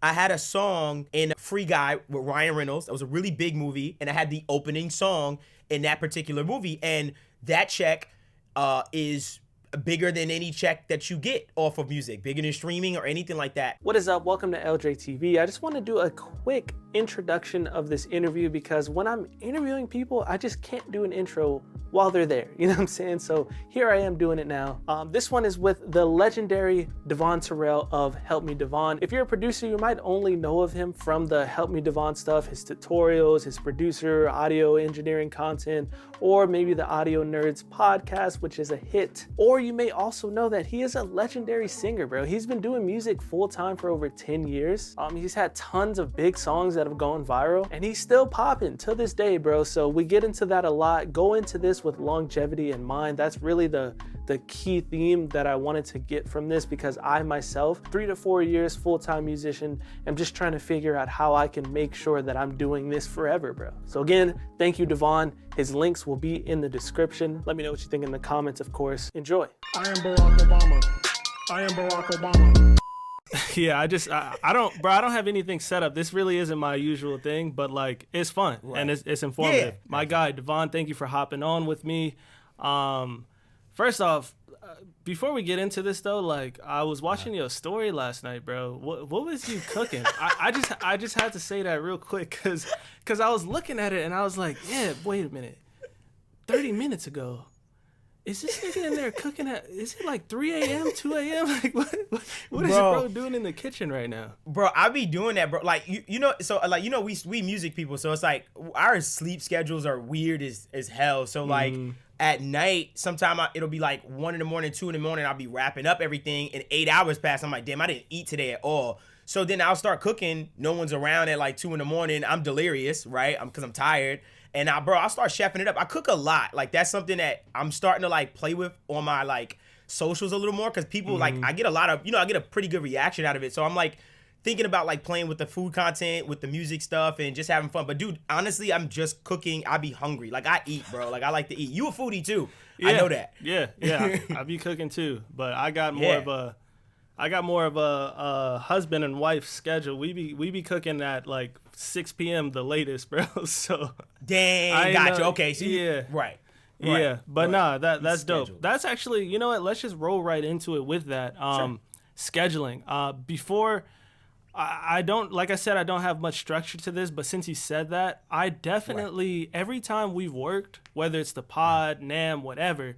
I had a song in Free Guy with Ryan Reynolds. That was a really big movie, and I had the opening song in that particular movie, and that check is bigger than any check that you get off of music, bigger than streaming or anything like that. What is up? Welcome to LDreTv. I just want to do a quick introduction of this interview because when I'm interviewing people, I just can't do an intro while they're there. You know what I'm saying? So here I am doing it now. This one is with the legendary Devvon Terrell of Help Me Devvon. If you're a producer, you might only know of him from the Help Me Devvon stuff, his tutorials, his producer, audio engineering content, or maybe the Audio Nerds podcast, which is a hit. Or you may also know that he is a legendary singer, bro. He's been doing music full time for over 10 years. He's had tons of big songs that have gone viral, and he's still popping to this day, bro. So we get into that a lot. Go into this with longevity in mind. That's really the key theme that I wanted to get from this, because I myself, 3 to 4 years full-time musician, am just trying to figure out how I can make sure that I'm doing this forever, bro. So again, thank you, Devvon. His links will be in the description. Let me know what you think in the comments, of course. Enjoy. I am Barack Obama. I am Barack Obama. Yeah, I don't have anything set up. This really isn't my usual thing, but like, it's fun and it's informative. Yeah. My guy, Devvon, thank you for hopping on with me. First off, before we get into this though, like, I was watching your story last night, bro. What was you cooking? I just had to say that real quick because I was looking at it and I was like, yeah, wait a minute. 30 minutes ago, is this nigga in there cooking is it like 3 a.m., 2 a.m.? Like, what is bro doing in the kitchen right now? Bro, I be doing that, bro. Like, you know, so like, you know, we music people, so it's like our sleep schedules are weird as hell. So like at night, sometime it'll be like 1 in the morning, 2 in the morning, I'll be wrapping up everything, and 8 hours pass. I'm like, damn, I didn't eat today at all. So then I'll start cooking. No one's around at like 2 in the morning. I'm delirious, right? Because I'm tired. And I'll start chefing it up. I cook a lot. Like, that's something that I'm starting to like play with on my like socials a little more, because people like, I get a lot of, I get a pretty good reaction out of it. So I'm like thinking about like playing with the food content, with the music stuff, and just having fun. But dude, honestly, I'm just cooking. I be hungry. Like, I eat, bro. Like, I like to eat. You a foodie too. Yeah, I know that. Yeah. I be cooking too, but I got more of a husband and wife schedule. We be cooking at like 6 p.m. the latest, bro. So dang, gotcha. Okay, so yeah, right. Yeah, but right. That's dope. That's actually, you know what? Let's just roll right into it with that. Sure. Scheduling. Before, I don't, like I said, I don't have much structure to this, but since you said that, I definitely, every time we've worked, whether it's the pod, NAM, whatever,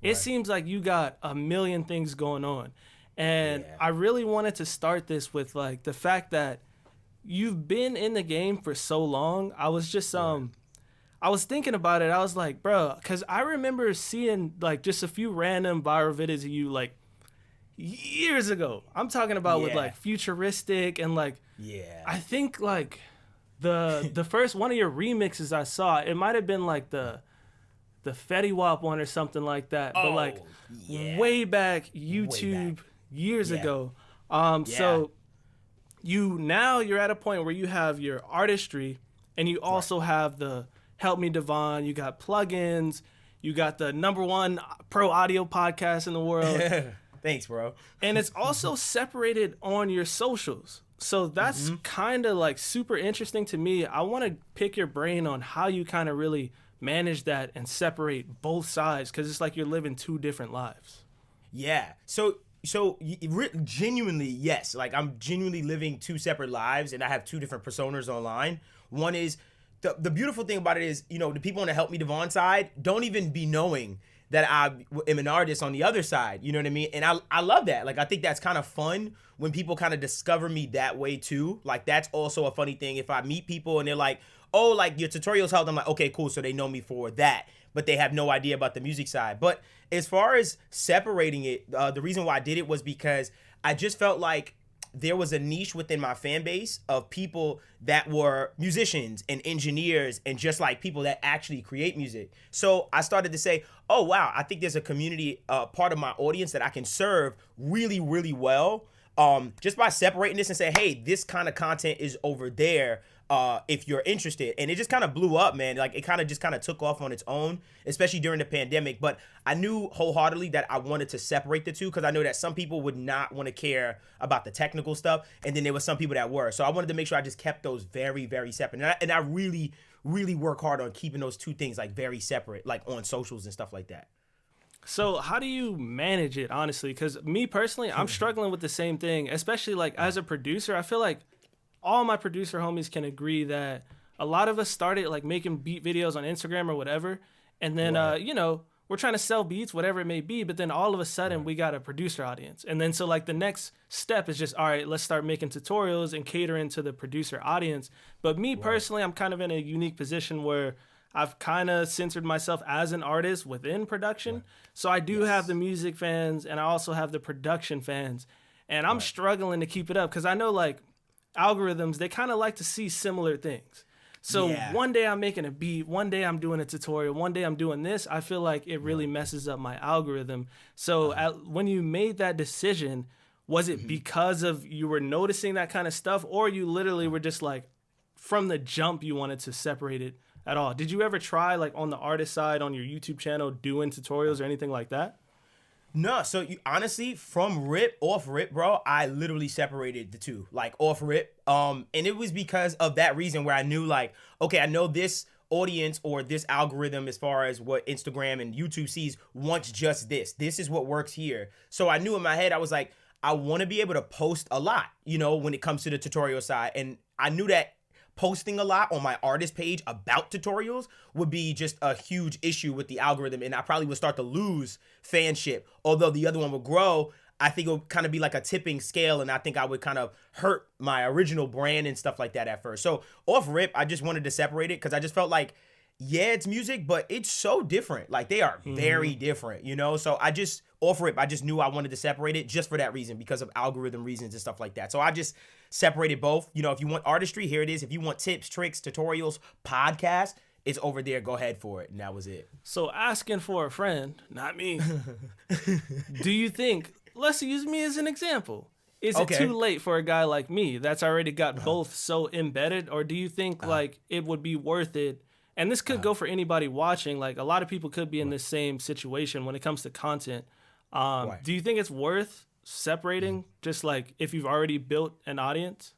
it seems like you got a million things going on. And I really wanted to start this with like the fact that you've been in the game for so long. I was just I was thinking about it. I was like, bro, because I remember seeing like just a few random viral videos of you like years ago. I'm talking about with like futuristic and like, I think like the first one of your remixes I saw, it might have been like the Fetty Wap one or something like that, but like way back YouTube years ago. So you're at a point where you have your artistry and you also have the Help Me Devvon, you got plugins, you got the #1 pro audio podcast in the world. Thanks, bro. And it's also separated on your socials. So that's kind of like super interesting to me. I want to pick your brain on how you kind of really manage that and separate both sides, because it's like you're living two different lives. Yeah. So genuinely, yes. Like, I'm genuinely living two separate lives, and I have two different personas online. One is, the beautiful thing about it is, the people on the Help Me Devvon side don't even be knowing that I am an artist on the other side. You know what I mean? And I love that. Like, I think that's kind of fun when people kind of discover me that way too. Like, that's also a funny thing. If I meet people and they're like, oh, like, your tutorials helped, I'm like, okay, cool. So they know me for that, but they have no idea about the music side. But as far as separating it, the reason why I did it was because I just felt like there was a niche within my fan base of people that were musicians and engineers and just like people that actually create music. So I started to say, oh, wow, I think there's a community, part of my audience that I can serve really, really well. just by separating this and saying, hey, this kind of content is over there. If you're interested. And it just kind of blew up, man. Like it kind of just kind of took off on its own, especially during the pandemic. But I knew wholeheartedly that I wanted to separate the two because I know that some people would not want to care about the technical stuff. And then there were some people that were. So I wanted to make sure I just kept those very, very separate. And I really, really work hard on keeping those two things like very separate, like on socials and stuff like that. So how do you manage it, honestly? Because me personally, I'm struggling with the same thing, especially like as a producer. I feel like all my producer homies can agree that a lot of us started like making beat videos on Instagram or whatever. And then, we're trying to sell beats, whatever it may be. But then all of a sudden we got a producer audience. And then so like the next step is just, all right, let's start making tutorials and catering to the producer audience. But me personally, I'm kind of in a unique position where I've kind of censored myself as an artist within production. So I do have the music fans and I also have the production fans. And I'm struggling to keep it up because I know like algorithms, they kind of like to see similar things. So one day I'm making a beat, one day I'm doing a tutorial, one day I'm doing this. I feel like it really messes up my algorithm. So when you made that decision, was it because of you were noticing that kind of stuff, or you literally were just like from the jump you wanted to separate it at all? Did you ever try like on the artist side on your YouTube channel doing tutorials or anything like that? No, so honestly, from off rip, bro, I literally separated the two, like off rip. And it was because of that reason where I knew like, okay, I know this audience or this algorithm as far as what Instagram and YouTube sees wants just this. This is what works here. So I knew in my head, I was like, I want to be able to post a lot, when it comes to the tutorial side. And I knew that posting a lot on my artist page about tutorials would be just a huge issue with the algorithm, and I probably would start to lose fanship. Although the other one would grow, I think it would kind of be like a tipping scale, and I think I would kind of hurt my original brand and stuff like that at first. So off rip, I just wanted to separate it because I just felt like, yeah, it's music, but it's so different. Like they are very different, So I just off rip, I just knew I wanted to separate it just for that reason, because of algorithm reasons and stuff like that. So I just separated both. If you want artistry, here it is. If you want tips, tricks, tutorials, podcasts, it's over there. Go ahead for it. And that was it. So asking for a friend, not me. Do you think, let's use me as an example. Is it too late for a guy like me that's already got both so embedded? Or do you think like it would be worth it? And this could go for anybody watching. Like a lot of people could be in this same situation when it comes to content. Do you think it's worth separating just like if you've already built an audience?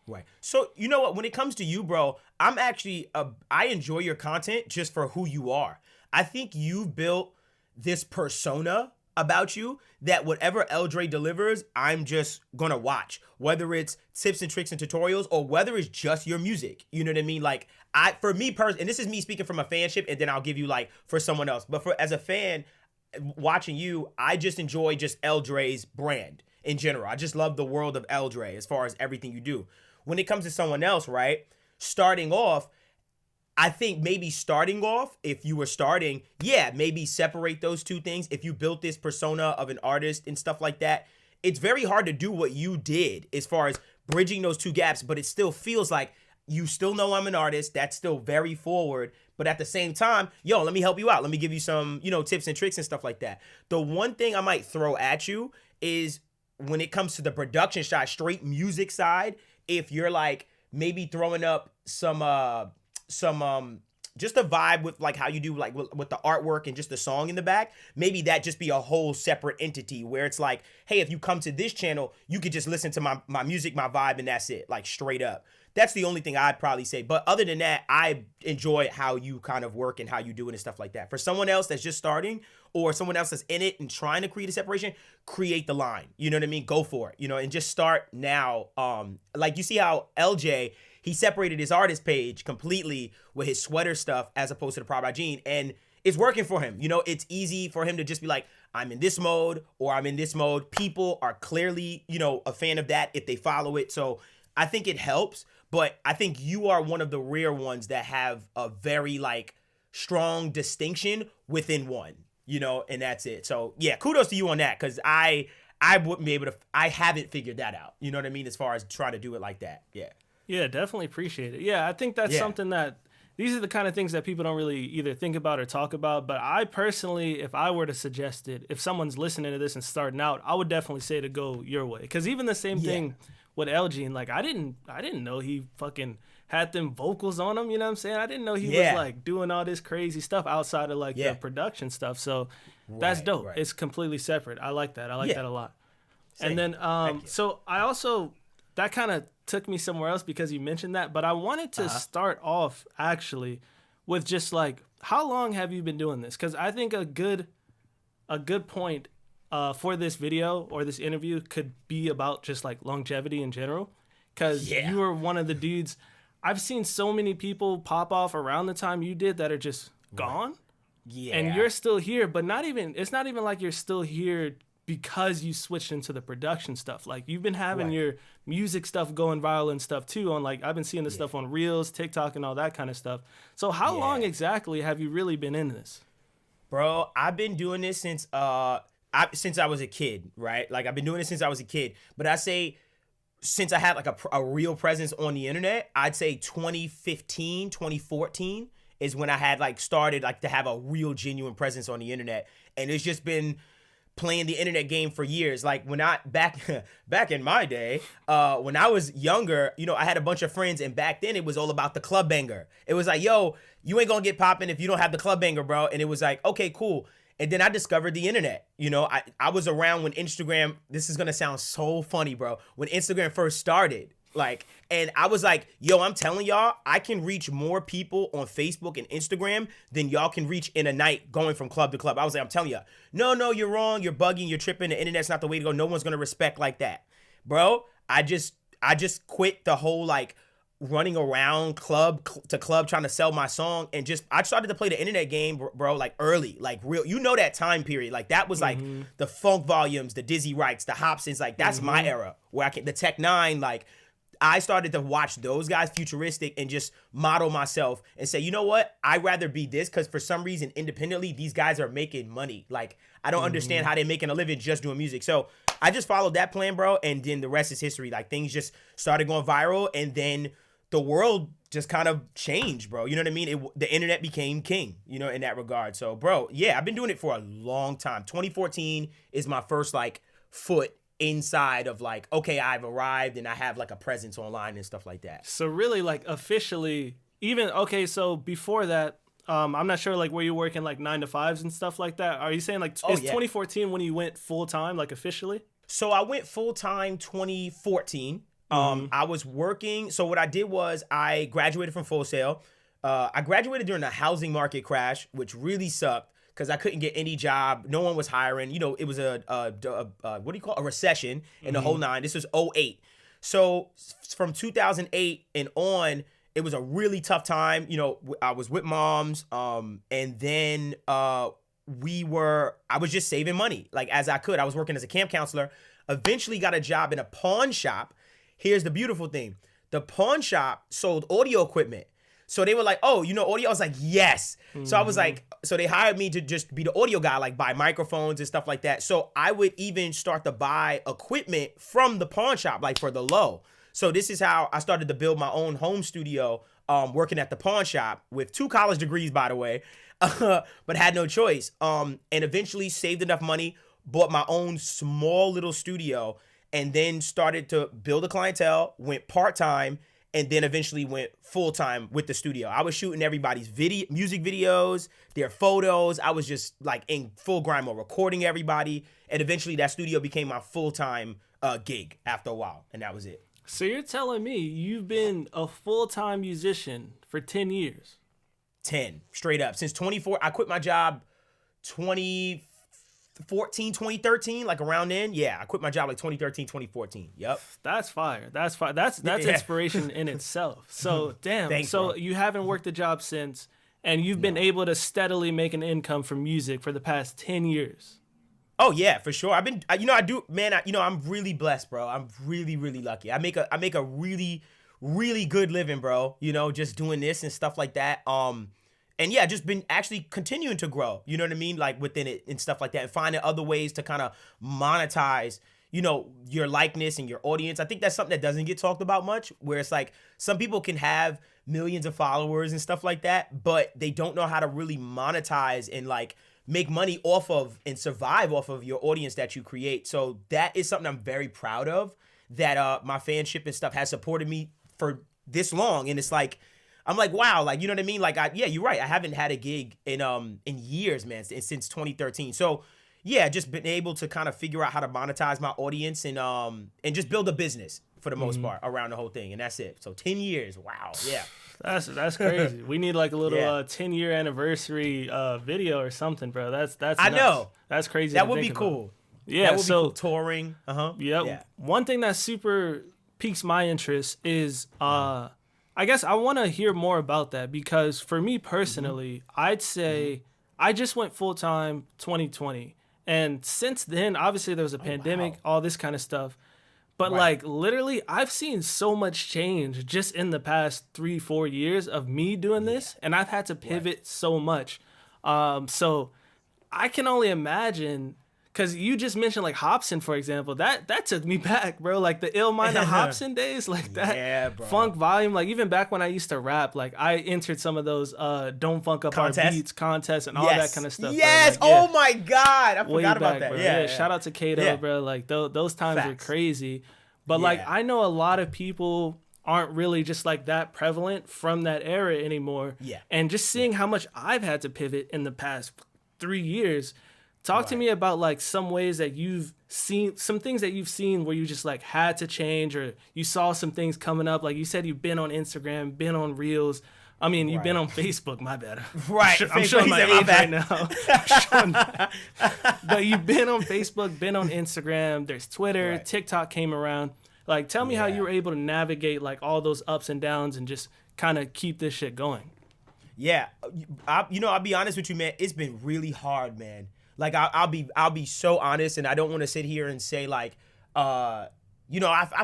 Right. So you know what? When it comes to you, bro, I'm actually, I enjoy your content just for who you are. I think you've built this persona about you that whatever l.dre delivers, I'm just gonna watch, whether it's tips and tricks and tutorials or whether it's just your music. You know what I mean? Like for me personally, and this is me speaking from a fanship, and then I'll give you like for someone else. But as a fan watching you, I just enjoy just l.dre's brand in general. I just love the world of l.dre as far as everything you do. When it comes to someone else, right? Starting off, I think maybe starting off, if you were starting, maybe separate those two things. If you built this persona of an artist and stuff like that, it's very hard to do what you did as far as bridging those two gaps, but it still feels like you still know I'm an artist. That's still very forward. But at the same time, let me help you out. Let me give you some, tips and tricks and stuff like that. The one thing I might throw at you is when it comes to the production side, straight music side, if you're like maybe throwing up some just a vibe with like how you do like with the artwork and just the song in the back, maybe that just be a whole separate entity where it's like, hey, if you come to this channel, you could just listen to my music, my vibe, and that's it, like straight up. That's the only thing I'd probably say. But other than that, I enjoy how you kind of work and how you do it and stuff like that. For someone else that's just starting or someone else that's in it and trying to create a separation, create the line. You know what I mean? Go for it, and just start now. Like you see how LJ, he separated his artist page completely with his sweater stuff as opposed to the Pride by Gene. And it's working for him. It's easy for him to just be like, I'm in this mode or I'm in this mode. People are clearly, a fan of that if they follow it. So I think it helps. But I think you are one of the rare ones that have a very like strong distinction within one, and that's it. So yeah, kudos to you on that. Cause I wouldn't be able to, I haven't figured that out. You know what I mean? As far as trying to do it like that. Yeah. Yeah, definitely appreciate it. Yeah, I think that's something that these are the kind of things that people don't really either think about or talk about. But I personally, if I were to suggest it, if someone's listening to this and starting out, I would definitely say to go your way. Because even the same thing with LG, and like I didn't know he fucking had them vocals on him. You know what I'm saying? I didn't know he was like doing all this crazy stuff outside of like the production stuff. So that's dope. It's completely separate. I like that. I like that a lot. Same. And then so I also, that kind of took me somewhere else because you mentioned that, but I wanted to start off actually with just like, how long have you been doing this? Because I think a good point for this video or this interview could be about just like longevity in general. Because you were one of the dudes, I've seen so many people pop off around the time you did that are just gone. Yeah. And you're still here, but it's not even like you're still here because you switched into the production stuff. Like you've been having your music stuff going viral and stuff too on like, I've been seeing this stuff on Reels, TikTok and all that kind of stuff. So how long exactly have you really been in this? Bro, I've been doing this since I was a kid, right? Like I've been doing this since I was a kid, but I say since I had like a real presence on the internet, I'd say 2015, 2014 is when I had like started like to have a real genuine presence on the internet. And it's just been playing the internet game for years. Like when back in my day, when I was younger, you know, I had a bunch of friends, and back then it was all about the club banger. It was like, yo, you ain't gonna get popping if you don't have the club banger, bro. And it was like, okay, cool. And then I discovered the internet. You know, I was around when Instagram, this is gonna sound so funny, bro, when Instagram first started. Like, and I was like, yo, I'm telling y'all, I can reach more people on Facebook and Instagram than y'all can reach in a night going from club to club. I was like, I'm telling y'all, no, you're wrong. You're bugging. You're tripping. The internet's not the way to go. No one's going to respect like that. Bro, I just quit the whole like running around club to club trying to sell my song, and I started to play the internet game, bro, like early, like real, you know, that time period. Like that was like the Funk Volumes, the Dizzy Wrights, the Hobsons. Like that's my era where the Tech Nine, like, I started to watch those guys, futuristic, and just model myself and say, you know what? I'd rather be this, because for some reason, independently, these guys are making money. Like, I don't understand how they're making a living just doing music. So I just followed that plan, bro, and then the rest is history. Like, things just started going viral, and then the world just kind of changed, bro. You know what I mean? The internet became king, you know, in that regard. So, bro, yeah, I've been doing it for a long time. 2014 is my first, like, foot inside of like, okay, I've arrived and I have like a presence online and stuff like that. So really, like, officially, even, okay, so before that, I'm not sure like where you're working like 9 to 5s and stuff like that. Are you saying like is 2014 when you went full time, like officially? So I went full time 2014. I was working. So what I did was I graduated from Full Sail. I graduated during the housing market crash, which really sucked, because I couldn't get any job. No one was hiring. You know, it was a what do you call it? A recession in the whole nine. This was 2008. So from 2008 and on, it was a really tough time. You know, I was with moms, and then I was just saving money, like, as I could. I was working as a camp counselor. Eventually got a job in a pawn shop. Here's the beautiful thing. The pawn shop sold audio equipment. So they were like, oh, you know audio? I was like, yes. So I was like, so they hired me to just be the audio guy, like buy microphones and stuff like that. So I would even start to buy equipment from the pawn shop, like for the low. So this is how I started to build my own home studio, working at the pawn shop with 2 college degrees, by the way, but had no choice. And eventually saved enough money, bought my own small little studio, and then started to build a clientele, went part-time, and then eventually went full-time with the studio. I was shooting everybody's music videos, their photos. I was just like in full grind mode, recording everybody. And eventually that studio became my full-time gig after a while. And that was it. So you're telling me you've been a full-time musician for 10 years? 10, straight up. Since 24, I quit my job 2013, like around then. Yeah, I quit my job like 2013, 2014. Yep. That's fire. That's fire. That's inspiration in itself. So, damn. Thanks, so bro. You haven't worked a job since, and you've been able to steadily make an income from music for the past 10 years. Oh yeah, for sure. I'm really blessed, bro. I'm really, really lucky. I make a really, really good living, bro. You know, just doing this and stuff like that. And yeah, just been actually continuing to grow, you know what I mean? Like within it and stuff like that, and finding other ways to kind of monetize, you know, your likeness and your audience. I think that's something that doesn't get talked about much, where it's like some people can have millions of followers and stuff like that, but they don't know how to really monetize and like make money off of and survive off of your audience that you create. So that is something I'm very proud of, that my fanship and stuff has supported me for this long. And it's like, I'm like, wow, like, you know what I mean? Like, yeah, you're right. I haven't had a gig in years, man, since 2013. So yeah, just been able to kind of figure out how to monetize my audience and just build a business for the most part around the whole thing. And that's it. So 10 years. Wow. Yeah. That's crazy. We need like a little 10-year anniversary video or something, bro. That's I nuts. know. That's crazy. That would be cool. Yeah. That would be cool. Touring. Yep. Yeah. One thing that super piques my interest is I guess I want to hear more about that, because for me personally, I'd say I just went full-time 2020. And since then, obviously there was a pandemic, all this kind of stuff. But like literally, I've seen so much change just in the past 3-4 years of me doing this. And I've had to pivot so much. So I can only imagine, because you just mentioned like Hobson, for example, that took me back, bro. Like the Illminder Hobson days, like that funk volume. Like even back when I used to rap, like I entered some of those Don't Funk Up Our Beats contests and all that kind of stuff. Yes. Bro. Like, oh my God. I forgot about that. Bro. Yeah. Shout out to Kato, bro. Like those times were crazy. But like I know a lot of people aren't really just like that prevalent from that era anymore. Yeah. And just seeing how much I've had to pivot in the past 3 years. Talk to me about like some ways that you've seen, some things that you've seen where you just like had to change, or you saw some things coming up. Like you said, you've been on Instagram, been on Reels. I mean, you've been on Facebook, my bad. Right. I'm showing my age right now. But you've been on Facebook, been on Instagram. There's Twitter, TikTok came around. Like, tell me how you were able to navigate like all those ups and downs and just kind of keep this shit going. Yeah. I'll be honest with you, man. It's been really hard, man. Like I'll be so honest, and I don't want to sit here and say like, I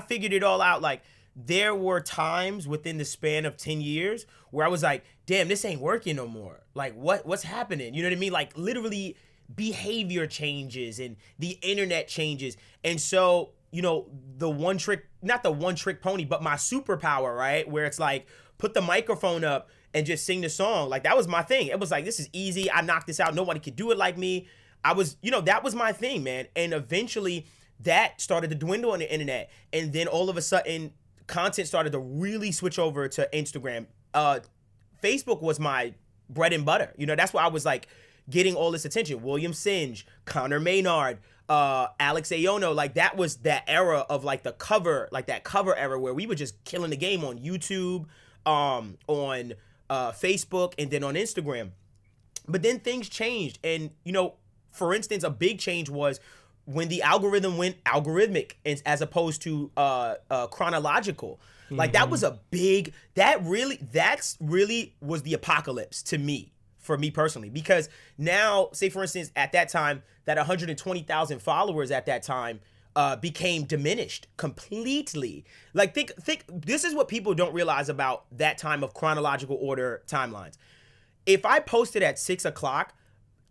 figured it all out. Like there were times within the span of 10 years where I was like, damn, this ain't working no more. Like what's happening? You know what I mean? Like literally behavior changes and the internet changes. And so, not the one trick pony, but my superpower, right? Where it's like, put the microphone up and just sing the song. Like that was my thing. It was like, this is easy. I knocked this out. Nobody could do it like me. I was, that was my thing, man. And eventually that started to dwindle on the internet. And then all of a sudden content started to really switch over to Instagram. Facebook was my bread and butter. That's why I was like getting all this attention. William Singe, Connor Maynard, Alex Ayono, like that was that era of like that cover era where we were just killing the game on YouTube, on Facebook, and then on Instagram. But then things changed. And, for instance, a big change was when the algorithm went algorithmic as opposed to chronological. Like that was that's really was the apocalypse to me, for me personally. Because now, say for instance, at that time, that 120,000 followers at that time became diminished completely. Like think this is what people don't realize about that time of chronological order timelines. If I posted at 6:00,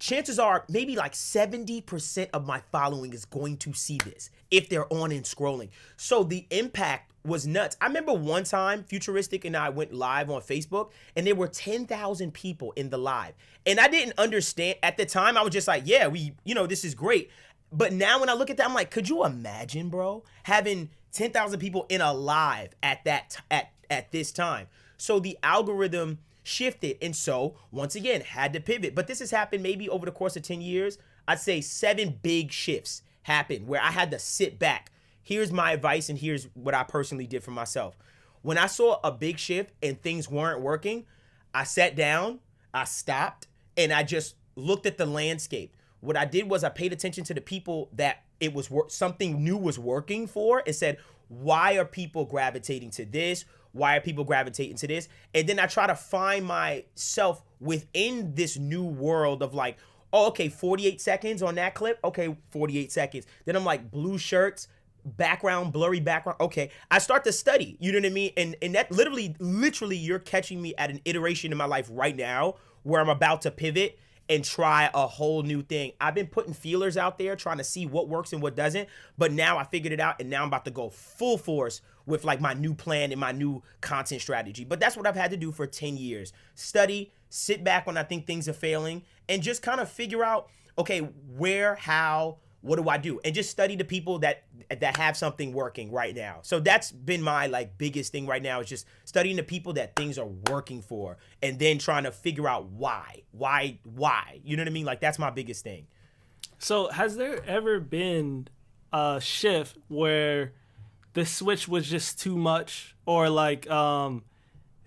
chances are maybe like 70% of my following is going to see this if they're on and scrolling. So the impact was nuts. I remember one time Futuristic and I went live on Facebook and there were 10,000 people in the live. And I didn't understand at the time. I was just like, yeah, this is great. But now when I look at that, I'm like, could you imagine, bro, having 10,000 people in a live at this time? So the algorithm shifted, and so once again had to pivot. But this has happened maybe over the course of 10 years. I'd say 7 big shifts happened where I had to sit back. Here's my advice, and here's what I personally did for myself. When I saw a big shift and things weren't working, I sat down, I stopped, and I just looked at the landscape. What I did was I paid attention to the people that it was something new was working for, and said, why are people gravitating to this? Why are people gravitating to this? And then I try to find myself within this new world of like, oh, okay, 48 seconds on that clip. Okay, 48 seconds. Then I'm like, blue shirts, background, blurry background. Okay, I start to study, you know what I mean? And that literally, you're catching me at an iteration in my life right now where I'm about to pivot. and try a whole new thing. I've been putting feelers out there trying to see what works and what doesn't, but now I figured it out, and now I'm about to go full force with like my new plan and my new content strategy. But that's what I've had to do for 10 years. Study, sit back when I think things are failing, and just kind of figure out, okay, where, how, what do I do? And just study the people that have something working right now. So that's been my like biggest thing right now, is just studying the people that things are working for, and then trying to figure out why. You know what I mean? Like that's my biggest thing. So has there ever been a shift where the switch was just too much, or like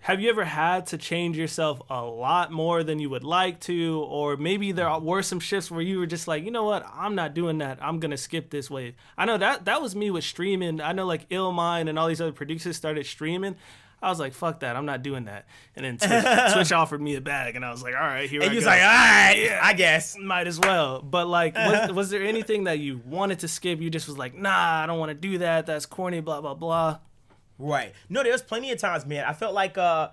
have you ever had to change yourself a lot more than you would like to? Or maybe there were some shifts where you were just like, you know what, I'm not doing that. I'm going to skip this wave. I know that was me with streaming. I know like Illmind and all these other producers started streaming. I was like, fuck that. I'm not doing that. And then Twitch offered me a bag, and I was like, all right, here I go. And you was like, all right, yeah, I guess. Might as well. But like, was there anything that you wanted to skip? You just was like, nah, I don't want to do that. That's corny, blah, blah, blah. Right. No, there's plenty of times, man. I felt like, there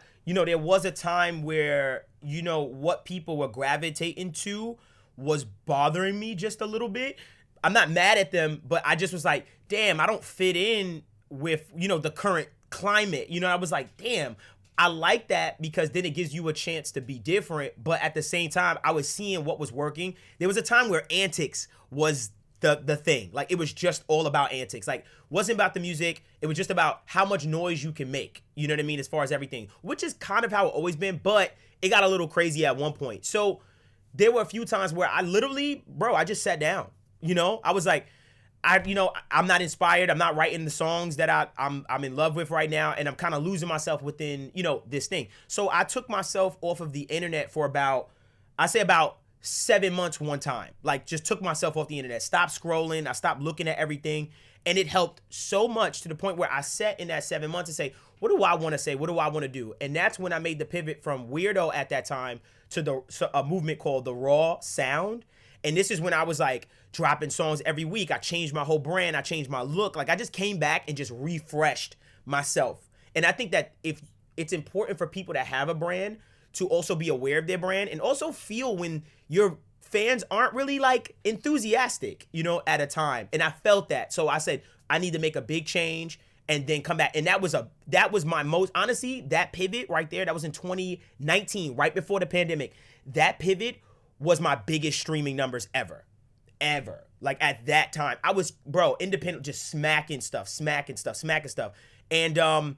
was a time where, what people were gravitating to was bothering me just a little bit. I'm not mad at them, but I just was like, damn, I don't fit in with, the current climate. I was like, damn, I like that because then it gives you a chance to be different. But at the same time, I was seeing what was working. There was a time where antics was the thing. Like, it was just all about antics. Like, wasn't about the music. It was just about how much noise you can make. You know what I mean? As far as everything, which is kind of how it always been, but it got a little crazy at one point. So there were a few times where I literally, I just sat down. I was like, I'm not inspired. I'm not writing the songs that I'm in love with right now, and I'm kind of losing myself within, this thing. So I took myself off of the internet for about 7 months one time. Like, just took myself off the internet, stopped scrolling, I stopped looking at everything, and it helped so much to the point where I sat in that 7 months and say, what do I want to say? What do I want to do? And that's when I made the pivot from weirdo at that time to a movement called the raw sound. And this is when I was like dropping songs every week. I changed my whole brand. I changed my look. Like, I just came back and just refreshed myself. And I think that if it's important for people that have a brand to also be aware of their brand and also feel when your fans aren't really like enthusiastic, at a time. And I felt that. So I said, I need to make a big change and then come back. And that was my most, honestly, that pivot right there, that was in 2019, right before the pandemic. That pivot was my biggest streaming numbers ever. Like, at that time, I was, independent, just smacking stuff. And,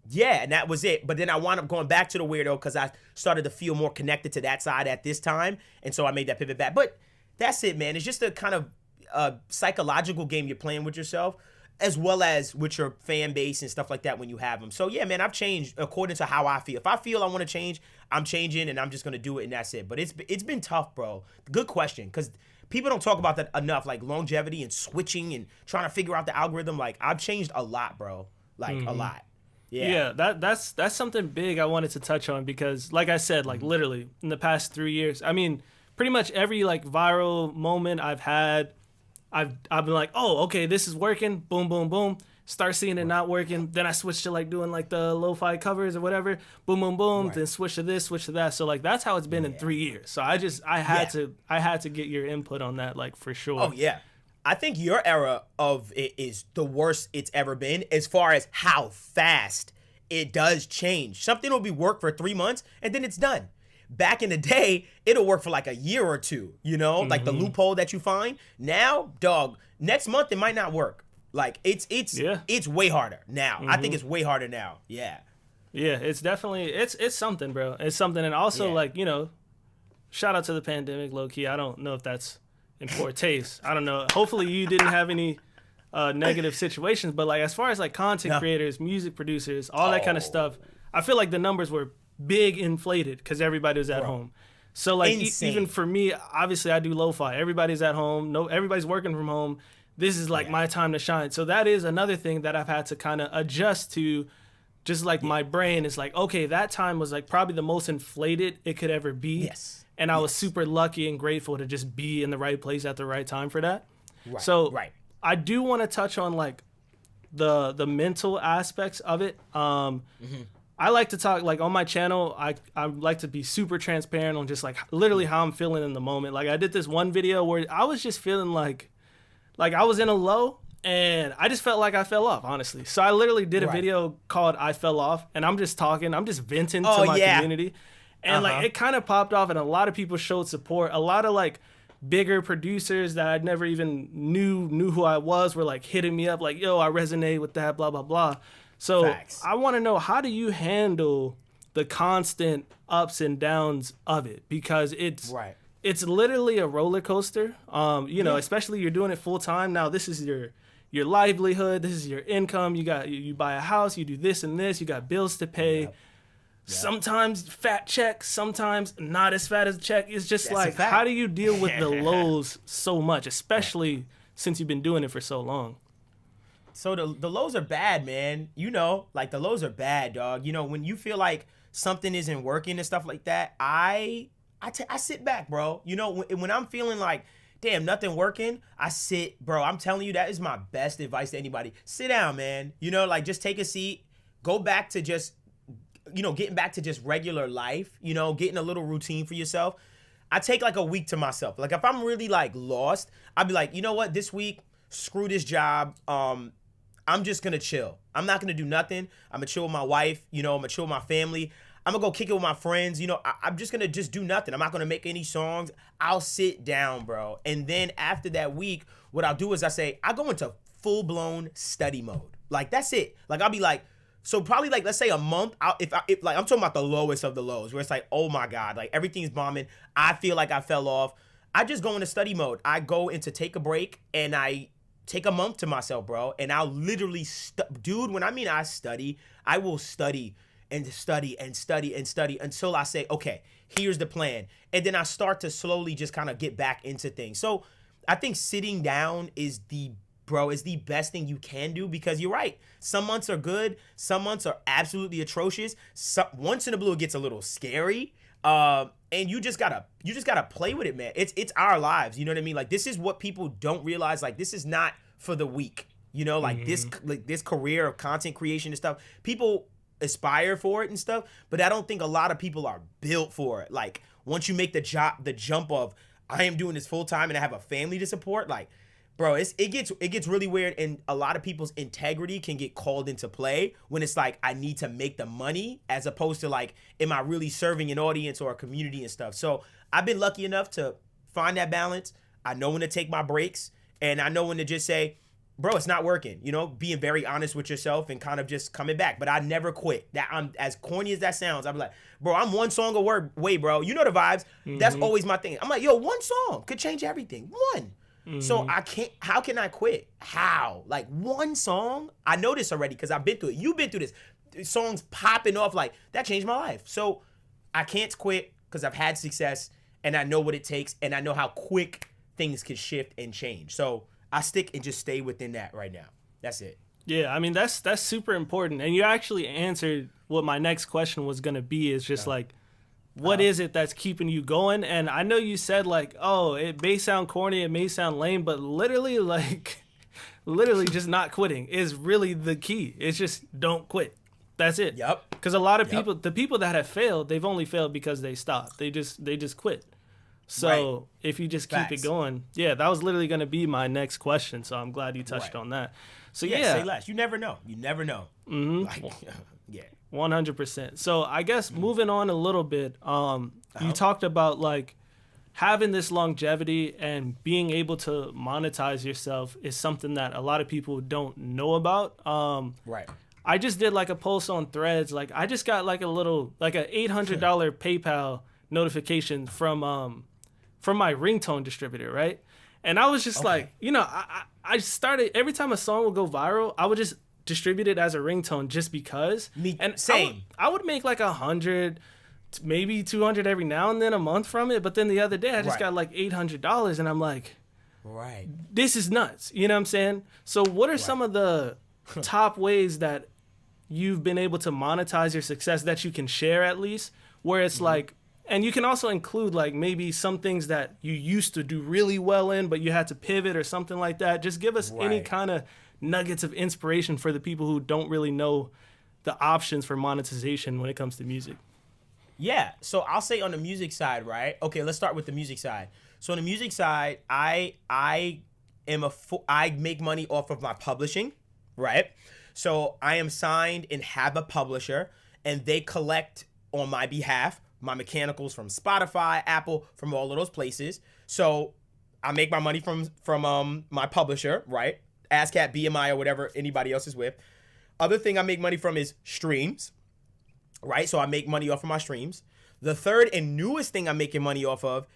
yeah, and that was it. But then I wound up going back to the weirdo because I started to feel more connected to that side at this time. And so I made that pivot back. But that's it, man. It's just a kind of psychological game you're playing with yourself, as well as with your fan base and stuff like that when you have them. So, yeah, man, I've changed according to how I feel. If I feel I want to change, I'm changing, and I'm just going to do it, and that's it. But it's been tough, bro. Good question, because people don't talk about that enough, like longevity and switching and trying to figure out the algorithm. Like, I've changed a lot, bro. Like, a lot. Yeah, that's something big I wanted to touch on because, like I said, like literally in the past 3 years, I mean, pretty much every like viral moment I've had, I've been like, oh, okay, this is working, boom, boom, boom. Start seeing it not working, then I switch to like doing like the lo-fi covers or whatever, boom, boom, boom. Then switch to this, switch to that. So like that's how it's been in 3 years. So I had to get your input on that, like for sure. Oh yeah. I think your era of it is the worst it's ever been as far as how fast it does change. Something will be work for 3 months and then it's done. Back in the day, it'll work for like a year or two, like the loophole that you find. Now, dog, next month it might not work. Like it's way harder now. I think it's way harder now. Yeah. Yeah, it's definitely it's something, bro. It's something, and also like, shout out to the pandemic, low key. I don't know if that's in poor taste. I don't know. Hopefully you didn't have any negative situations, but like as far as like content creators, music producers, all that kind of stuff, I feel like the numbers were big inflated because everybody was at home. So like even for me, obviously I do lo-fi. Everybody's at home. Everybody's working from home. This is like my time to shine. So that is another thing that I've had to kind of adjust to. Just like my brain is like, okay, that time was like probably the most inflated it could ever be. Yes. And I was super lucky and grateful to just be in the right place at the right time for that. Right. So I do want to touch on like the mental aspects of it. I like to talk, like, on my channel, I like to be super transparent on just, like, literally how I'm feeling in the moment. Like, I did this one video where I was just feeling like I was in a low, and I just felt like I fell off, honestly. So I literally did a video called I Fell Off, and I'm just talking, I'm just venting to my community. And, like, it kind of popped off, and a lot of people showed support. A lot of, like, bigger producers that I'd never even knew who I was were, like, hitting me up, like, yo, I resonate with that, blah, blah, blah. So Facts. I want to know, how do you handle the constant ups and downs of it? Because it's literally a roller coaster. You know, especially you're doing it full time. Now this is your livelihood. This is your income. You buy a house. You do this and this. You got bills to pay. Yep. Sometimes fat checks. Sometimes not as fat as a check. It's just like, how do you deal with the lows so much, especially since you've been doing it for so long? So the lows are bad, man. You know, like the lows are bad, dog. You know, when you feel like something isn't working and stuff like that, I sit back, bro. You know, when I'm feeling like, damn, nothing working, I sit, bro. I'm telling you, that is my best advice to anybody. Sit down, man. You know, like just take a seat, go back to just, you know, getting back to just regular life, you know, getting a little routine for yourself. I take like a week to myself. Like if I'm really like lost, I'd be like, you know what, this week, screw this job. I'm just gonna chill. I'm not gonna do nothing. I'm gonna chill with my wife, you know, I'm gonna chill with my family. I'm gonna go kick it with my friends, you know, I'm just gonna do nothing. I'm not gonna make any songs. I'll sit down, bro. And then after that week, what I'll do is I go into full-blown study mode. Like that's it. Like I'll be like, so probably like, let's say a month, if like, I'm talking about the lowest of the lows, where it's like, oh my God, like everything's bombing. I feel like I fell off. I just go into study mode. I go into take a break, and I take a month to myself, bro, and I'll literally, dude, when I mean I study, I will study and study and study and study until I say, okay, here's the plan. And then I start to slowly just kind of get back into things. So I think sitting down is the best thing you can do, because you're right. Some months are good. Some months are absolutely atrocious. Once in a blue, it gets a little scary. And you just gotta play with it, man. It's our lives. You know what I mean? Like this is what people don't realize. Like this is not for the weak. You know, like this career of content creation and stuff. People aspire for it and stuff, but I don't think a lot of people are built for it. Like once you make the jump of I am doing this full time and I have a family to support, like, bro, it gets really weird, and a lot of people's integrity can get called into play when it's like, I need to make the money, as opposed to like, am I really serving an audience or a community and stuff? So I've been lucky enough to find that balance. I know when to take my breaks, and I know when to just say, bro, it's not working. You know, being very honest with yourself and kind of just coming back. But I never quit. That I'm as corny as that sounds. I'm like, bro, I'm one song away, bro. You know the vibes. That's always my thing. I'm like, yo, one song could change everything. One. So I can't, how can I quit? How? Like one song? I know this already because I've been through it. You've been through this. Songs popping off, like that changed my life. So I can't quit because I've had success and I know what it takes and I know how quick things can shift and change. So I stick and just stay within that right now. That's it. Yeah, I mean, that's super important. And you actually answered what my next question was going to be, is just like, what is it that's keeping you going? And I know you said like, oh, it may sound corny, it may sound lame, but literally just not quitting is really the key. It's just don't quit. That's it. Yep. Because a lot of people, the people that have failed, they've only failed because they stopped. They just quit. So if you just keep it going, that was literally going to be my next question. So I'm glad you touched on that. So say less. You never know. Like, 100%. So I guess moving on a little bit, you talked about like having this longevity and being able to monetize yourself is something that a lot of people don't know about. I just did like a post on Threads. Like I just got like a little, like a $800 PayPal notification from my ringtone distributor, right? And I was just like, you know, I started, every time a song would go viral, I would just distribute it as a ringtone just because. Same. I would make like 100, maybe 200 every now and then a month from it. But then the other day I just got like $800 and I'm like, this is nuts. You know what I'm saying? So what are some of the top ways that you've been able to monetize your success that you can share at least, where it's like, and you can also include like maybe some things that you used to do really well in, but you had to pivot or something like that. Just give us any kind of nuggets of inspiration for the people who don't really know the options for monetization when it comes to music. Yeah, so I'll say on the music side, right? Okay, let's start with the music side. So on the music side, I make money off of my publishing, right? So I am signed and have a publisher, and they collect on my behalf my mechanicals from Spotify, Apple, from all of those places. So I make my money from my publisher, right? ASCAP, BMI, or whatever anybody else is with. Other thing I make money from is streams, right? So I make money off of my streams. The third and newest thing I'm making money off of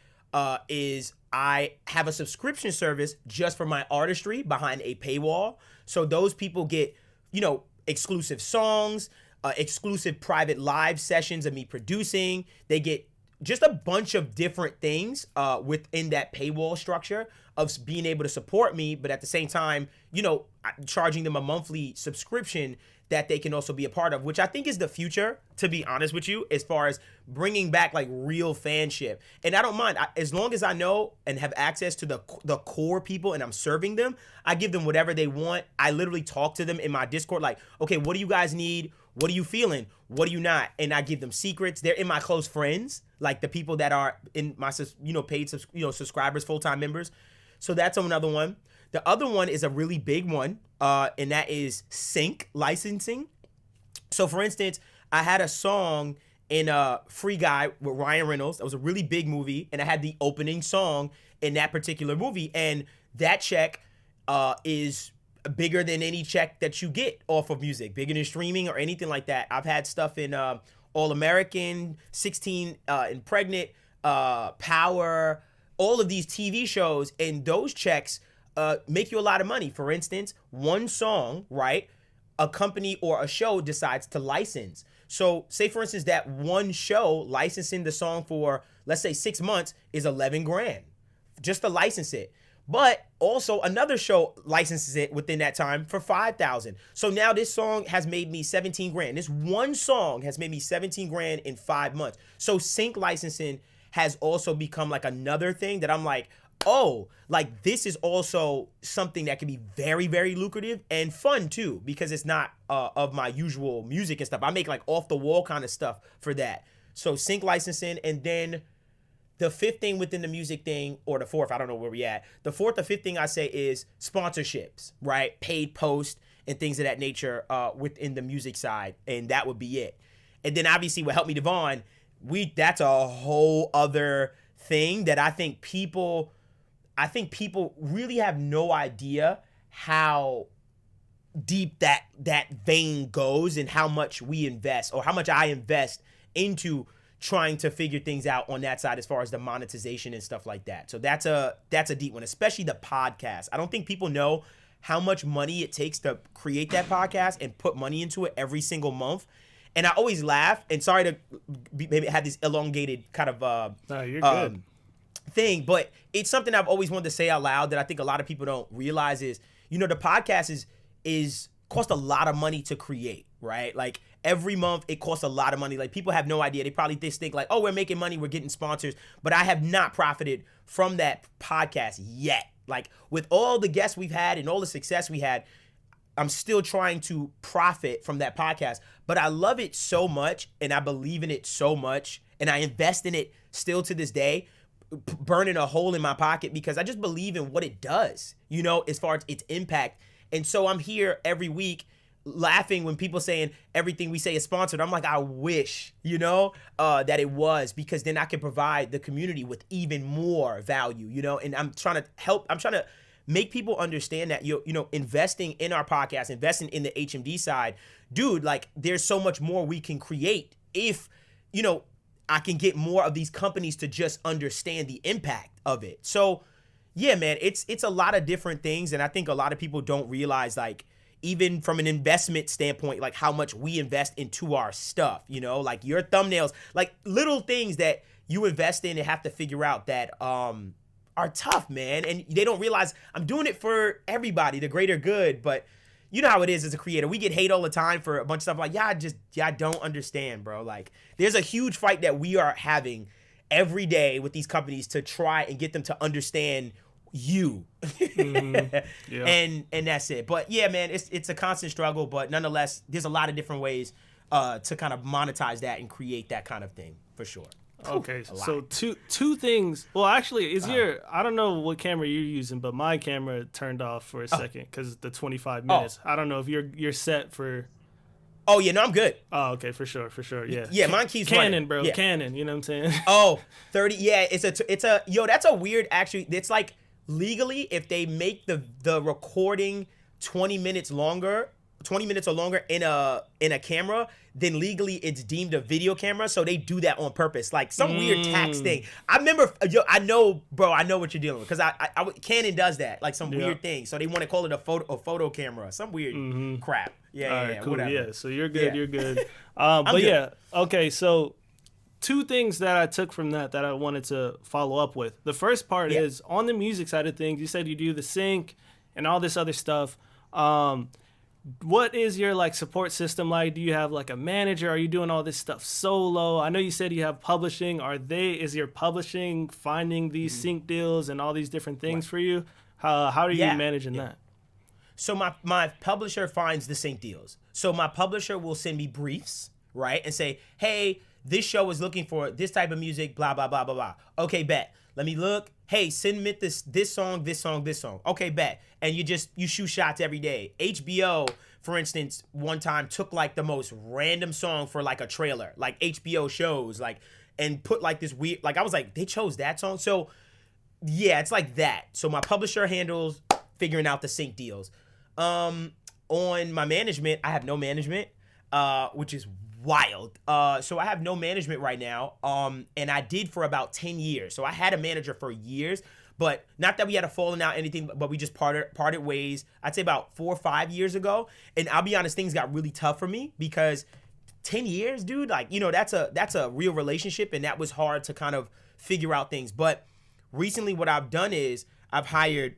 is I have a subscription service just for my artistry behind a paywall. So those people get, exclusive songs, exclusive private live sessions of me producing. They get just a bunch of different things within that paywall structure of being able to support me, but at the same time, charging them a monthly subscription that they can also be a part of, which I think is the future, to be honest with you, as far as bringing back like real fanship. And I don't mind, as long as I know and have access to the core people and I'm serving them, I give them whatever they want. I literally talk to them in my Discord like, okay, what do you guys need? What are you feeling? What are you not? And I give them secrets. They're in my close friends, like the people that are in my, paid, subscribers, full-time members. So that's another one. The other one is a really big one, and that is sync licensing. So for instance, I had a song in Free Guy with Ryan Reynolds. That was a really big movie, and I had the opening song in that particular movie. And that check is bigger than any check that you get off of music, bigger than streaming or anything like that. I've had stuff in All American, 16 and Pregnant, Power, all of these TV shows, and those checks make you a lot of money. For instance, one song, right? A company or a show decides to license. So say for instance, that one show licensing the song for, let's say 6 months is 11 grand just to license it. But also another show licenses it within that time for 5,000. So now this song has made me 17 grand. This one song has made me 17 grand in 5 months. So sync licensing has also become like another thing that I'm like, oh, like this is also something that can be very, very lucrative and fun too, because it's not of my usual music and stuff. I make like off the wall kind of stuff for that. So sync licensing, and then the fifth thing within the music thing, or the fourth, I don't know where we at. The fourth or fifth thing I say is sponsorships, right? Paid posts and things of that nature within the music side, and that would be it. And then obviously with Help Me Devvon, that's a whole other thing that I think people really have no idea how deep that vein goes and how much we invest, or how much I invest into trying to figure things out on that side as far as the monetization and stuff like that. So that's a deep one, especially the podcast. I don't think people know how much money it takes to create that podcast and put money into it every single month. And I always laugh, and sorry to maybe have this elongated kind of no, you're good. Thing, but it's something I've always wanted to say out loud that I think a lot of people don't realize is, the podcast is cost a lot of money to create, right? Like every month it costs a lot of money. Like people have no idea. They probably just think like, oh, we're making money, we're getting sponsors, but I have not profited from that podcast yet. Like with all the guests we've had and all the success we had, I'm still trying to profit from that podcast, but I love it so much and I believe in it so much and I invest in it still to this day, burning a hole in my pocket because I just believe in what it does, as far as its impact. And so I'm here every week laughing when people saying everything we say is sponsored. I'm like, I wish, that it was, because then I can provide the community with even more value, and I'm trying to make people understand that, investing in our podcast, investing in the HMD side, dude, like there's so much more we can create if, I can get more of these companies to just understand the impact of it. So yeah, man, it's a lot of different things. And I think a lot of people don't realize, like, even from an investment standpoint, like how much we invest into our stuff, like your thumbnails, like little things that you invest in and have to figure out that are tough, man. And they don't realize I'm doing it for everybody, the greater good. But you know how it is as a creator. We get hate all the time for a bunch of stuff like, I don't understand, bro. Like there's a huge fight that we are having every day with these companies to try and get them to understand you. Yeah. And that's it. But yeah, man, it's a constant struggle, but nonetheless, there's a lot of different ways to kind of monetize that and create that kind of thing for sure. Okay, so two things. Well, actually, is your I don't know what camera you're using, but my camera turned off for a second because the 25 minutes. I don't know if you're set for. Oh yeah, no, I'm good. Oh, okay, for sure, yeah. Yeah, mine keeps Canon, running. bro, Yeah. Canon. You know what I'm saying? Oh, 30. Yeah, it's a yo. That's a weird. Actually, it's like legally, if they make the recording 20 minutes longer, 20 minutes or longer in a camera, then legally it's deemed a video camera. So they do that on purpose, like some weird tax thing. I remember, yo, I know what you're dealing with because Canon does that, like some weird thing. So they want to call it a photo camera, some weird crap. Yeah, All right, yeah, cool. whatever. Yeah, so you're good. Yeah. You're good. But good. yeah, okay. So two things that I took from that I wanted to follow up with. The first part is on the music side of things. You said you do the sync and all this other stuff. What is your like support system like? Do you have like a manager? Are you doing all this stuff solo? I know you said you have publishing. Is your publishing finding these sync deals and all these different things for you? How are you managing that? So my publisher finds the sync deals. So my publisher will send me briefs, right? And say, hey, this show is looking for this type of music, blah, blah, blah, blah, blah. Okay, bet. Let me look. Hey, submit this song. Okay, bet. And you shoot shots every day. HBO, for instance, one time took like the most random song for like a trailer, like HBO shows, like, and put like this weird, like I was like, they chose that song. So yeah, it's like that. So my publisher handles figuring out the sync deals. On my management, I have no management, which is wild. So I have no management right now. And I did for about 10 years. So I had a manager for years, but not that we had a falling out or anything, but we just parted ways. I'd say about 4 or 5 years ago. And I'll be honest, things got really tough for me because 10 years, dude, like, you know, that's a real relationship, and that was hard to kind of figure out things. But recently what I've done is I've hired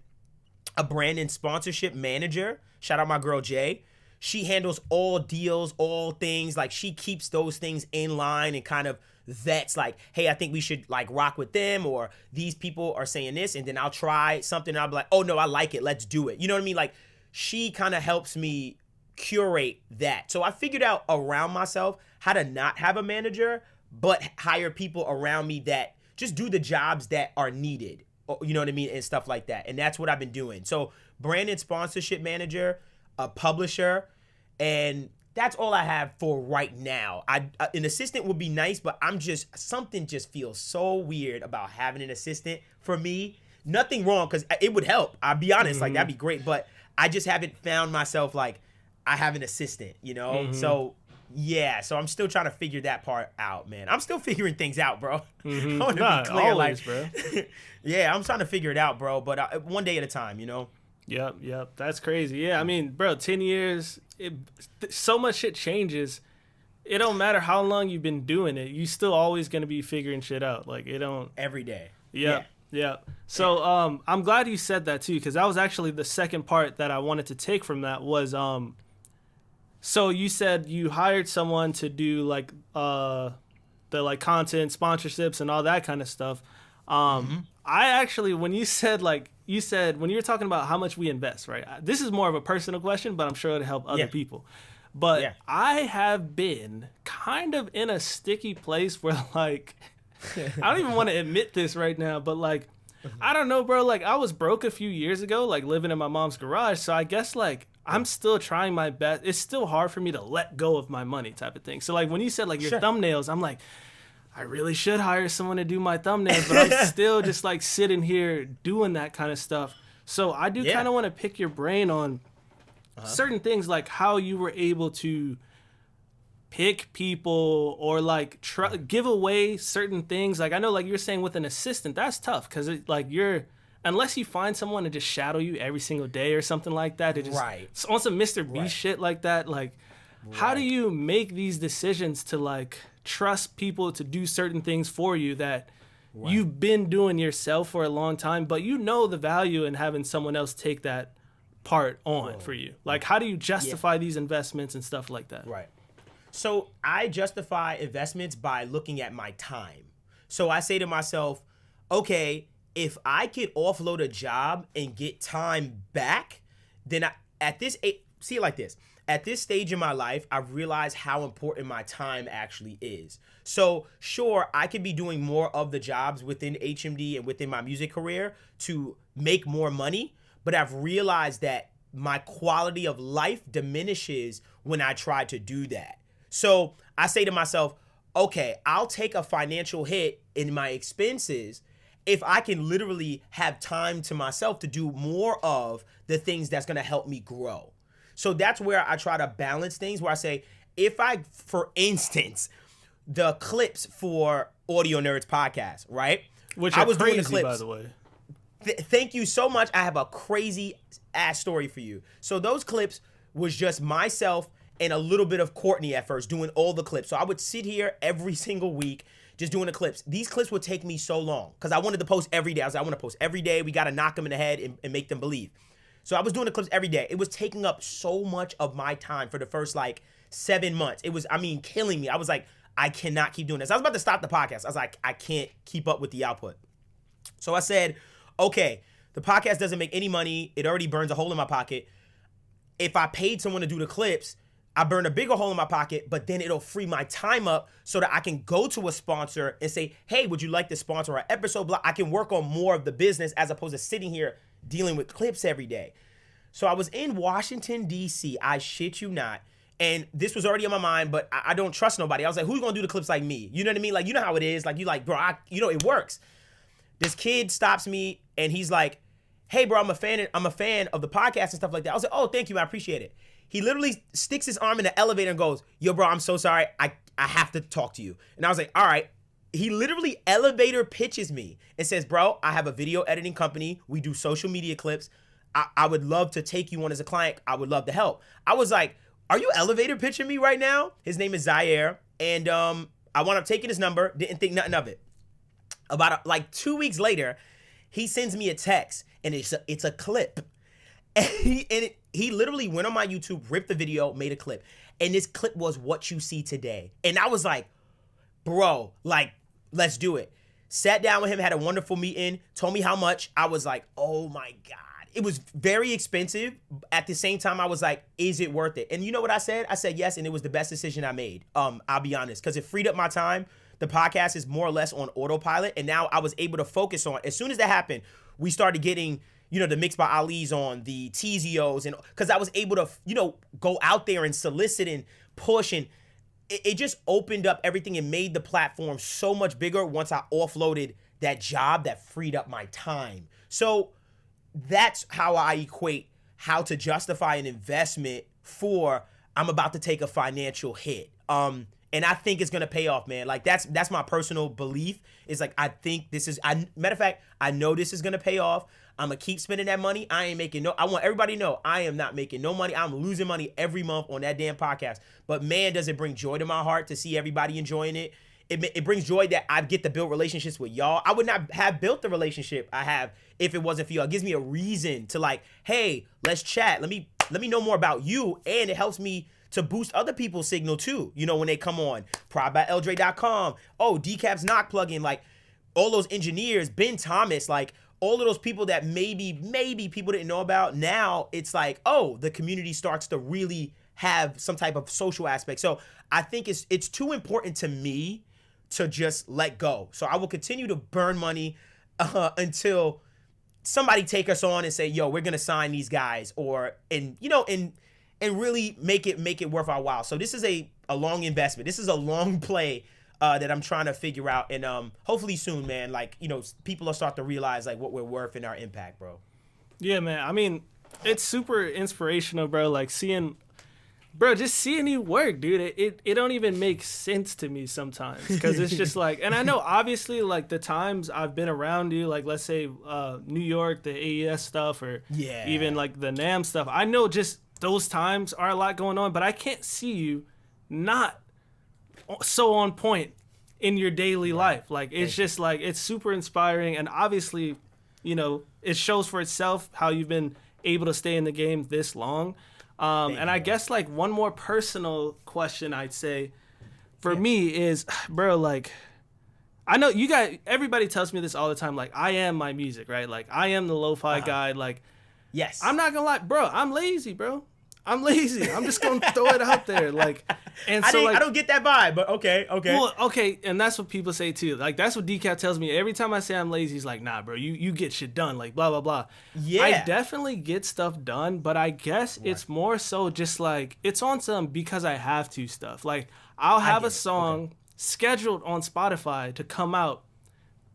a brand and sponsorship manager. Shout out my girl Jay. She handles all deals, all things. Like, she keeps those things in line and kind of vets like, hey, I think we should like rock with them, or these people are saying this, and then I'll try something and I'll be like, oh no, I like it, let's do it. You know what I mean? Like, she kind of helps me curate that. So I figured out around myself how to not have a manager, but hire people around me that just do the jobs that are needed. You know what I mean? And stuff like that. And that's what I've been doing. So brand and sponsorship manager, a publisher, and that's all I have for right now. An assistant would be nice, but something just feels so weird about having an assistant for me. Nothing wrong, because it would help. I'll be honest, like that'd be great. But I just haven't found myself like I have an assistant, you know? So yeah, so I'm still trying to figure that part out, man. I'm still figuring things out, bro. I want to be clear, always, bro. Yeah, I'm trying to figure it out, bro. But one day at a time, you know. Yep. That's crazy. Yeah, I mean, bro, 10 years, so much shit changes. It don't matter how long you've been doing it. You still always going to be figuring shit out. Like, it don't. Every day. Yeah. So I'm glad you said that, too, because that was actually the second part that I wanted to take from that was, so you said you hired someone to do, like, the, like, content, sponsorships, and all that kind of stuff. I actually, when you said, when you were talking about how much we invest, right? This is more of a personal question, but I'm sure it'll help other people. But I have been kind of in a sticky place where, like, I don't even want to admit this right now, but, like, I don't know, bro. Like, I was broke a few years ago, like, living in my mom's garage. So I guess, like, I'm still trying my best. It's still hard for me to let go of my money type of thing. So, like, when you said, like, your thumbnails, I'm like, I really should hire someone to do my thumbnails, but I'm still just like sitting here doing that kind of stuff. So I do kind of want to pick your brain on certain things, like how you were able to pick people or like give away certain things. Like, I know, like you're saying with an assistant, that's tough because like unless you find someone to just shadow you every single day or something like that, it just on some Mr. Beast shit like that. Like, how do you make these decisions to like trust people to do certain things for you that you've been doing yourself for a long time, but you know the value in having someone else take that part on for you? Like, how do you justify these investments and stuff like that? Right. So I justify investments by looking at my time. So I say to myself, okay, if I could offload a job and get time back, then see it like this. At this stage in my life, I've realized how important my time actually is. So sure, I could be doing more of the jobs within HMD and within my music career to make more money, but I've realized that my quality of life diminishes when I try to do that. So I say to myself, okay, I'll take a financial hit in my expenses if I can literally have time to myself to do more of the things that's gonna help me grow. So that's where I try to balance things, where I say, if I, for instance, the clips for Audio Nerds podcast, right? Which I are was crazy, doing the clips. by the way. Thank you so much. I have a crazy ass story for you. So those clips was just myself and a little bit of Courtney at first doing all the clips. So I would sit here every single week just doing the clips. These clips would take me so long because I wanted to post every day. I was like, I want to post every day. We got to knock them in the head and make them believe. So I was doing the clips every day. It was taking up so much of my time for the first 7 months. It was, killing me. I was like, I cannot keep doing this. I was about to stop the podcast. I was like, I can't keep up with the output. So I said, okay, the podcast doesn't make any money. It already burns a hole in my pocket. If I paid someone to do the clips, I burn a bigger hole in my pocket, but then it'll free my time up so that I can go to a sponsor and say, hey, would you like to sponsor our episode? I can work on more of the business as opposed to sitting here dealing with clips every day. So I was in Washington, D.C., I shit you not, and this was already on my mind, but I don't trust nobody. I was like, who's gonna do the clips like me? You know what I mean? Like, you know how it is. Like, you like, bro, it works. This kid stops me, and he's like, hey, bro, I'm a fan of the podcast and stuff like that. I was like, oh, thank you, I appreciate it. He literally sticks his arm in the elevator and goes, yo, bro, I'm so sorry. I have to talk to you. And I was like, all right. He literally elevator pitches me and says, bro, I have a video editing company. We do social media clips. I would love to take you on as a client. I would love to help. I was like, are you elevator pitching me right now? His name is Zaire. And I wound up taking his number. Didn't think nothing of it. About 2 weeks later, he sends me a text. And it's a clip. And he literally went on my YouTube, ripped the video, made a clip. And this clip was what you see today. And I was like, bro, let's do it. Sat down with him, had a wonderful meeting, told me how much. I was like, oh my God. It was very expensive. At the same time, I was like, is it worth it? And you know what I said? I said yes, and it was the best decision I made. I'll be honest, because it freed up my time. The podcast is more or less on autopilot. And now I was able to focus on, as soon as that happened, we started getting, the Mix by Ali's on, the TZOs, and because I was able to, go out there and solicit and push, and it just opened up everything and made the platform so much bigger once I offloaded that job that freed up my time. So that's how I equate how to justify an investment for I'm about to take a financial hit. And I think it's gonna pay off, man. Like that's my personal belief. It's like I think this is. Matter of fact, I know this is gonna pay off. I'm gonna keep spending that money. I want everybody to know I am not making no money. I'm losing money every month on that damn podcast. But man, does it bring joy to my heart to see everybody enjoying it. It brings joy that I get to build relationships with y'all. I would not have built the relationship I have if it wasn't for y'all. It gives me a reason to hey, let's chat. Let me know more about you, and it helps me to boost other people's signal too, when they come on. Prod by l.dre.com. Oh, Decap's Knock plugin, all those engineers, Ben Thomas, all of those people that maybe people didn't know about. Now it's the community starts to really have some type of social aspect. So I think it's too important to me to just let go. So I will continue to burn money until somebody take us on and say, yo, we're gonna sign these guys, and really make it worth our while. So this is a long investment. This is a long play that I'm trying to figure out. And hopefully soon, man, people will start to realize what we're worth and our impact, bro. Yeah, man. I mean, it's super inspirational, bro. Just seeing you work, dude, it don't even make sense to me sometimes. Because it's just and I know obviously the times I've been around you, let's say New York, the AES stuff, or even the NAM stuff. I know just those times are a lot going on, but I can't see you not so on point in your daily life. It's just it's super inspiring, and obviously, it shows for itself how you've been able to stay in the game this long. I guess one more personal question I'd say for me is, bro, I know you guys, everybody tells me this all the time. Like, I am my music, right? Like, I am the lo-fi guy. Like, yes. I'm not gonna lie, bro. I'm lazy, bro. I'm lazy. I'm just gonna throw it out there. Like, and so I don't get that vibe, but okay. Well, okay, and that's what people say too. Like, that's what Decaf tells me every time I say I'm lazy. He's like, nah, bro, you get shit done. Like, blah blah blah. Yeah. I definitely get stuff done, but I guess it's more so just like it's on some because I have to stuff. Like, I'll have a song scheduled on Spotify to come out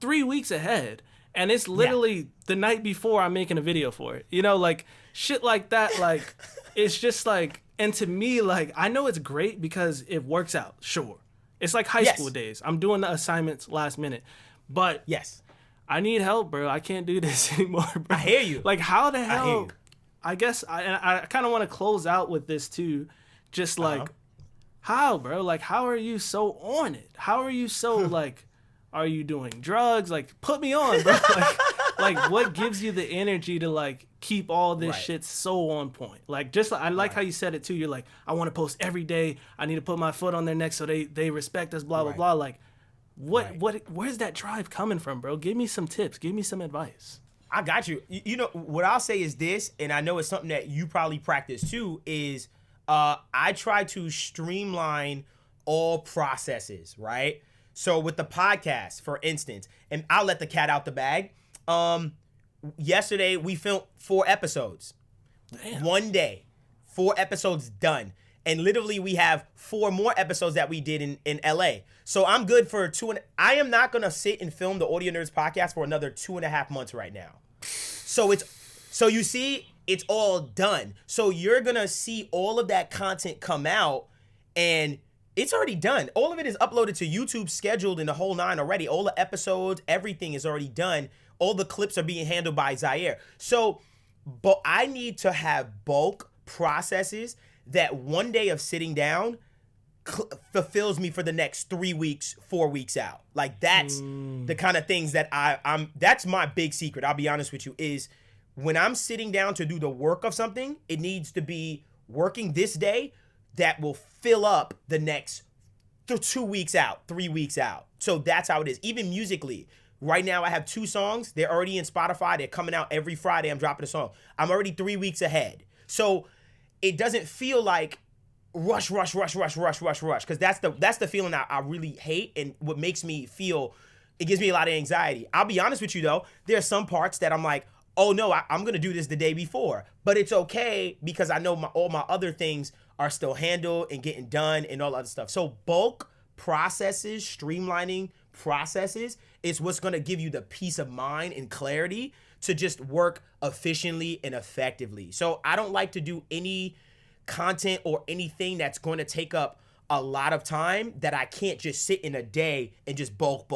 3 weeks ahead, and it's literally the night before I'm making a video for it. You know, like shit like that. Like, it's just like. And to me, like, I know it's great because it works out, sure. It's like high school days. I'm doing the assignments last minute. But I need help, bro. I can't do this anymore, bro. I hear you. Like, how the hell? I guess I kind of want to close out with this, too. Just like, how, bro? Like, how are you so on it? How are you so, like, are you doing drugs? Like, put me on, bro. Like, what gives you the energy to, like, keep all this shit so on point? Like, just I like how you said it too. You're like, I want to post every day. I need to put my foot on their neck so they respect us. Blah blah blah. Like, where's that drive coming from, bro? Give me some tips. Give me some advice. I got you. You know what I'll say is this, and I know it's something that you probably practice too. Is I try to streamline all processes, right? So with the podcast, for instance, and I'll let the cat out the bag. Yesterday we filmed 4 episodes. Damn. One day, 4 episodes done. And literally we have 4 more episodes that we did in LA. So I'm good for I am not gonna sit and film the Audio Nerds podcast for another 2.5 months right now. So you see, it's all done. So you're gonna see all of that content come out, and it's already done. All of it is uploaded to YouTube, scheduled in the whole 9 already. All the episodes, everything is already done. All the clips are being handled by Zaire. So, but I need to have bulk processes that one day of sitting down fulfills me for the next 3 weeks, 4 weeks out. Like, that's the kind of things that that's my big secret, I'll be honest with you, is when I'm sitting down to do the work of something, it needs to be working this day that will fill up the next 2 weeks out, 3 weeks out. So that's how it is. Even musically, right now I have 2 songs. They're already in Spotify. They're coming out every Friday. I'm dropping a song. I'm already 3 weeks ahead. So it doesn't feel like rush, because that's the feeling I really hate, and what makes me feel, it gives me a lot of anxiety. I'll be honest with you though, there are some parts that I'm like, oh no, I'm gonna do this the day before, but it's okay because I know all my other things are still handled and getting done and all other stuff. So bulk processes, streamlining processes is what's gonna give you the peace of mind and clarity to just work efficiently and effectively. So I don't like to do any content or anything that's going to take up a lot of time that I can't just sit in a day and just bulk.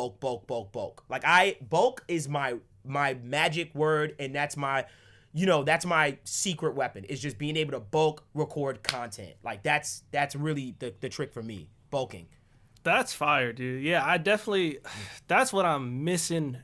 Like bulk is my magic word, and that's my secret weapon, is just being able to bulk record content. Like that's really the trick for me, bulking. That's fire, dude. Yeah, I definitely, that's what I'm missing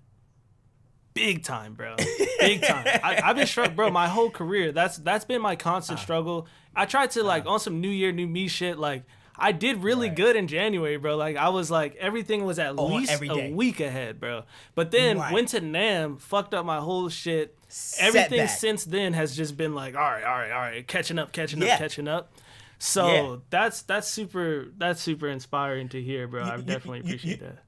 big time, bro. Big time. I've been struggling, bro, my whole career. That's been my constant struggle. I tried to, like, on some New Year, New Me shit, like, I did really good in January, bro. Like, I was like, everything was at least a week ahead, bro. But then went to NAMM, fucked up my whole shit. Everything since then has just been like, all right, catching up. So that's super inspiring to hear, bro. I definitely appreciate that.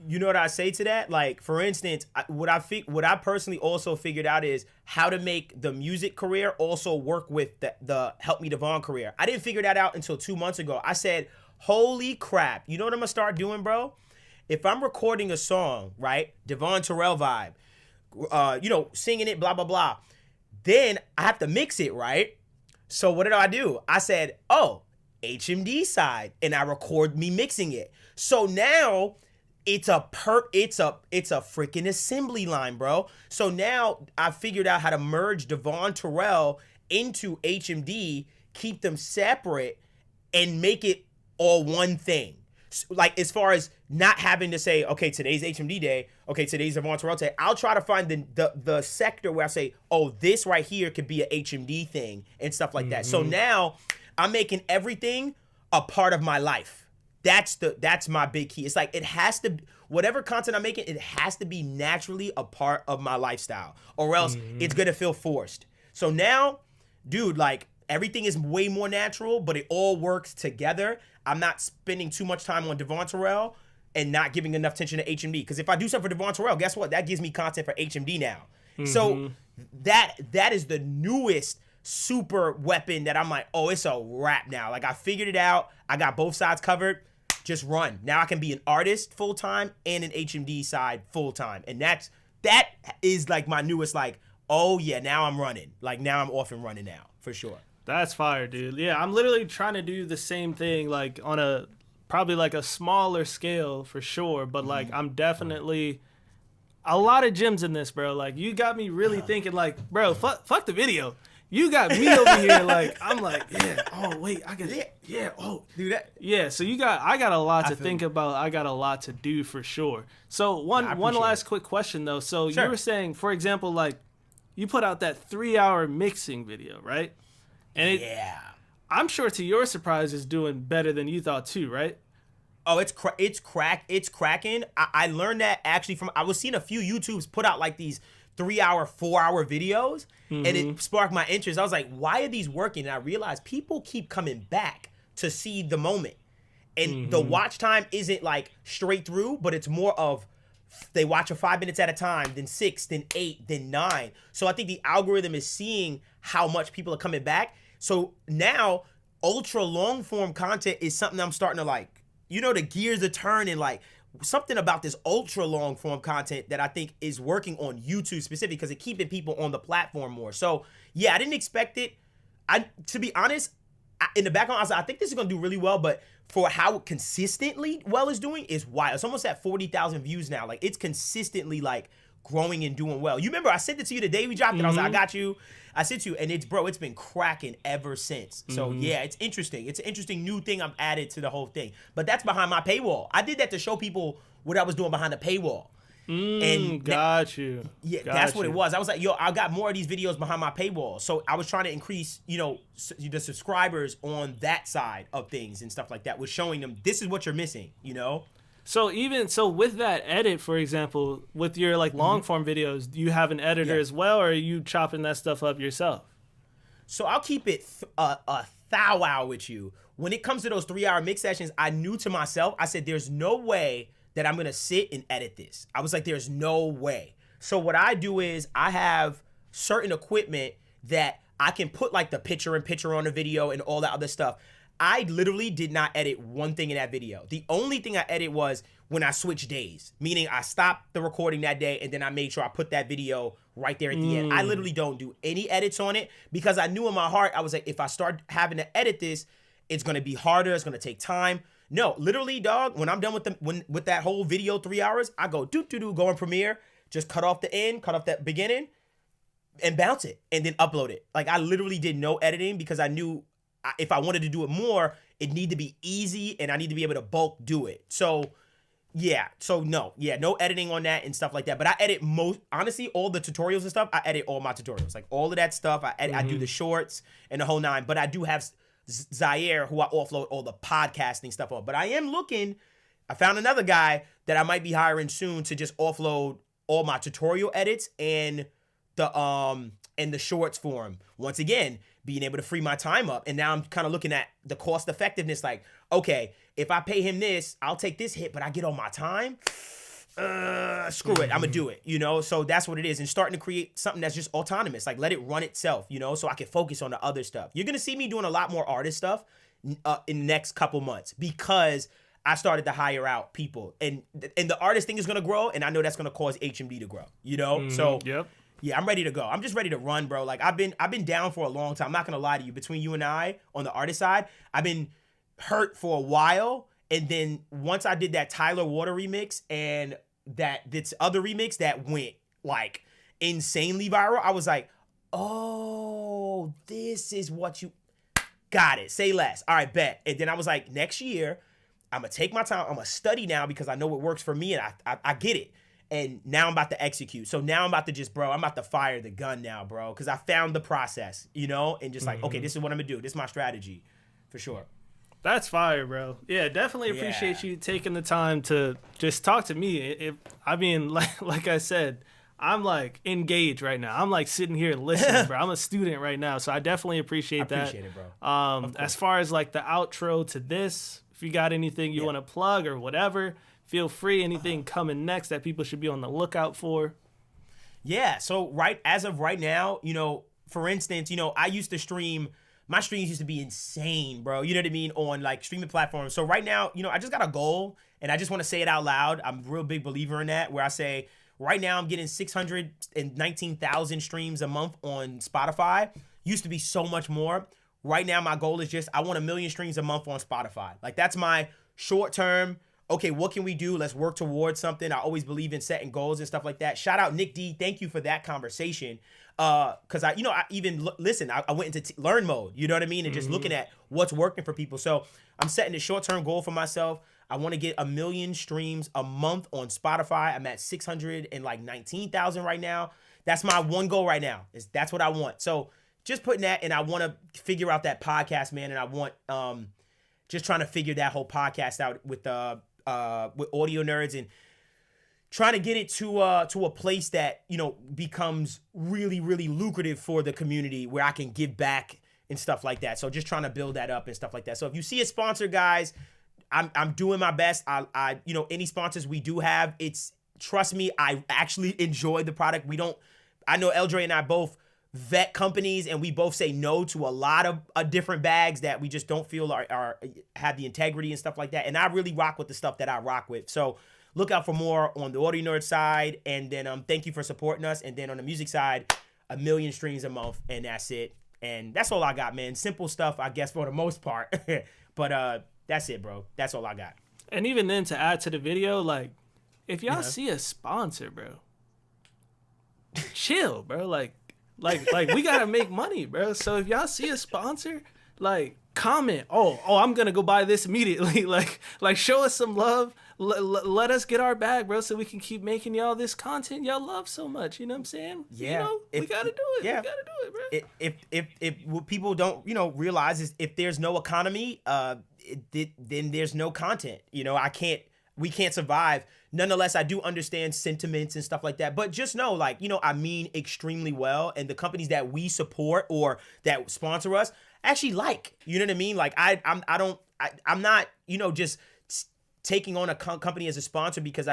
You know what I say to that? Like, for instance, what I personally also figured out is how to make the music career also work with the Help Me Devvon career. I didn't figure that out until 2 months ago. I said, holy crap. You know what I'm going to start doing, bro? If I'm recording a song, right? Devvon Terrell vibe, singing it, blah, blah, blah. Then I have to mix it, right? So what did? I said, oh, HMD side. And I record me mixing it. So now it's a freaking assembly line, bro. So now I figured out how to merge Devvon Terrell into HMD, keep them separate, and make it all one thing. So, like, as far as not having to say, okay, today's HMD day, okay, today's Devvon Terrell day, I'll try to find the sector where I say, oh, this right here could be a HMD thing and stuff like that. So now I'm making everything a part of my life. that's my big key. It's like it has to, whatever content I'm making, it has to be naturally a part of my lifestyle, or else it's gonna feel forced. So now, dude, like everything is way more natural, but it all works together. I'm not spending too much time on Devvon Terrell and not giving enough attention to HMD. Because if I do something for Devvon Terrell, guess what? That gives me content for HMD now. So that is the newest super weapon that I'm like, oh, it's a wrap now. Like I figured it out. I got both sides covered. Just run. Now I can be an artist full time and an HMD side full time. And that is like my newest, like, oh yeah, now I'm running. Like now I'm off and running now, for sure. That's fire, dude. Yeah, I'm literally trying to do the same thing, like on a probably like a smaller scale for sure. But like I'm definitely a lot of gems in this, bro. Like you got me really thinking, like, bro, fuck the video. You got me over here, like I'm like, yeah. Oh wait, I got yeah. Oh, Do that. yeah. So I got a lot to think about. I got a lot to do for sure. So one last quick question though. So Sure. you were saying, for example, like you put out that 3-hour mixing video, right? And I'm sure to your surprise, it's doing better than you thought too, right? Oh, it's cracking. I learned that actually I was seeing a few YouTubes put out like these 3-hour, 4-hour videos, and it sparked my interest. I was like, why are these working? And I realized people keep coming back to see the moment. And the watch time isn't like straight through, but it's more of they watch it 5 minutes at a time, then 6, then 8, then 9. So I think the algorithm is seeing how much people are coming back. So now ultra long form content is something I'm starting to like, the gears are turning, like something about this ultra long form content that I think is working on YouTube specifically because it's keeping people on the platform more. So yeah, I didn't expect it. To be honest, in the background, I was like, I think this is gonna do really well, but for how consistently well it's doing is wild. It's almost at 40,000 views now. Like it's consistently like growing and doing well. You remember I sent it to you the day we dropped it. I was like, I got you. I sent you, and it's been cracking ever since. So yeah, it's interesting. It's an interesting new thing I've added to the whole thing. But that's behind my paywall. I did that to show people what I was doing behind the paywall. And got you. Yeah, that's what it was. I was like, yo, I got more of these videos behind my paywall. So I was trying to increase, the subscribers on that side of things and stuff like that. Was showing them this is what you're missing, So with that edit, for example, with your like long form videos, do you have an editor as well, or are you chopping that stuff up yourself? So I'll keep it a thou wow with you. When it comes to those 3-hour mix sessions, I knew to myself, I said, there's no way that I'm gonna sit and edit this. I was like, there's no way. So what I do is I have certain equipment that I can put like the picture-in-picture on the video and all that other stuff. I literally did not edit one thing in that video. The only thing I edited was when I switched days, meaning I stopped the recording that day and then I made sure I put that video right there at the end. I literally don't do any edits on it because I knew in my heart, I was like, if I start having to edit this, it's gonna be harder, it's gonna take time. No, literally, dog, when I'm done with that whole video 3 hours, I go go in Premiere, just cut off the end, cut off that beginning, and bounce it, and then upload it. Like I literally did no editing because I knew if I wanted to do it more, it needed to be easy and I need to be able to bulk do it. So no editing on that and stuff like that. But I edit honestly, all the tutorials and stuff, I edit all my tutorials. Like all of that stuff, I do the shorts and the whole 9. But I do have Zaire, who I offload all the podcasting stuff on. But I found another guy that I might be hiring soon to just offload all my tutorial edits and the shorts for him. Once again, being able to free my time up. And now I'm kind of looking at the cost effectiveness, like, okay, if I pay him this, I'll take this hit, but I get all my time. Screw it, I'm gonna do it, so that's what it is. And starting to create something that's just autonomous, like let it run itself, so I can focus on the other stuff. You're gonna see me doing a lot more artist stuff in the next couple months because I started to hire out people, and the artist thing is gonna grow, and I know that's gonna cause HMD to grow, so yeah, I'm ready to go. I'm just ready to run, bro. Like I've been down for a long time. I'm not gonna lie to you. Between you and I on the artist side, I've been hurt for a while. And then once I did that Tyler Water remix and this other remix that went like insanely viral, I was like, oh, this is what you got it. Say less. All right, bet. And then I was like, next year, I'm gonna take my time. I'm gonna study now because I know what works for me and I get it. And now I'm about to execute. So now I'm about to I'm about to fire the gun now, bro. Because I found the process, and just like, okay, this is what I'm gonna do. This is my strategy, for sure. That's fire, bro. Yeah, definitely appreciate you taking the time to just talk to me. I mean, like I said, I'm like engaged right now. I'm like sitting here listening, bro. I'm a student right now, so I definitely appreciate that. I appreciate it, bro. As far as like the outro to this, if you got anything you want to plug or whatever, feel free. Anything coming next that people should be on the lookout for? Yeah. So as of right now, for instance, I used to stream. My streams used to be insane, bro. You know what I mean? On like streaming platforms. So right now, I just got a goal, and I just want to say it out loud. I'm a real big believer in that, where I say right now I'm getting 619,000 streams a month on Spotify. Used to be so much more. Right now, my goal is just I want 1 million streams a month on Spotify. Like that's my short term. Okay, what can we do? Let's work towards something. I always believe in setting goals and stuff like that. Shout out Nick D. Thank you for that conversation. Because I even listen. I went into learn mode. You know what I mean? And just looking at what's working for people. So I'm setting a short-term goal for myself. I want to get 1 million streams a month on Spotify. I'm at 619,000 right now. That's my one goal right now. That's what I want. So just putting that, and I want to figure out that podcast, man. And I want just trying to figure that whole podcast out with Audio Nerds and trying to get it to a place that becomes really, really lucrative for the community, where I can give back and stuff like that. So just trying to build that up and stuff like that. So if you see a sponsor, guys, I'm doing my best. I any sponsors we do have, trust me, I actually enjoy the product. I know l.dre and I both vet companies, and we both say no to a lot of different bags that we just don't feel are have the integrity and stuff like that. And I really rock with the stuff that I rock with. So look out for more on the Audio Nerd side, and then thank you for supporting us. And then on the music side, 1 million streams a month, and that's it. And that's all I got, man. Simple stuff, I guess, for the most part. But that's it, bro. That's all I got. And even then, to add to the video, like, if y'all see a sponsor, bro, chill, bro. Like we gotta make money, bro. So if y'all see a sponsor, like, comment. Oh, I'm gonna go buy this immediately. like show us some love. Let us get our bag, bro, so we can keep making y'all this content y'all love so much. You know what I'm saying? Yeah. We gotta do it. Yeah. We gotta do it, bro. If what people don't, realize is if there's no economy, then there's no content. We can't survive. Nonetheless, I do understand sentiments and stuff like that. But just know, I mean extremely well. And the companies that we support or that sponsor us actually you know what I mean? Like I'm not, just taking on a company as a sponsor because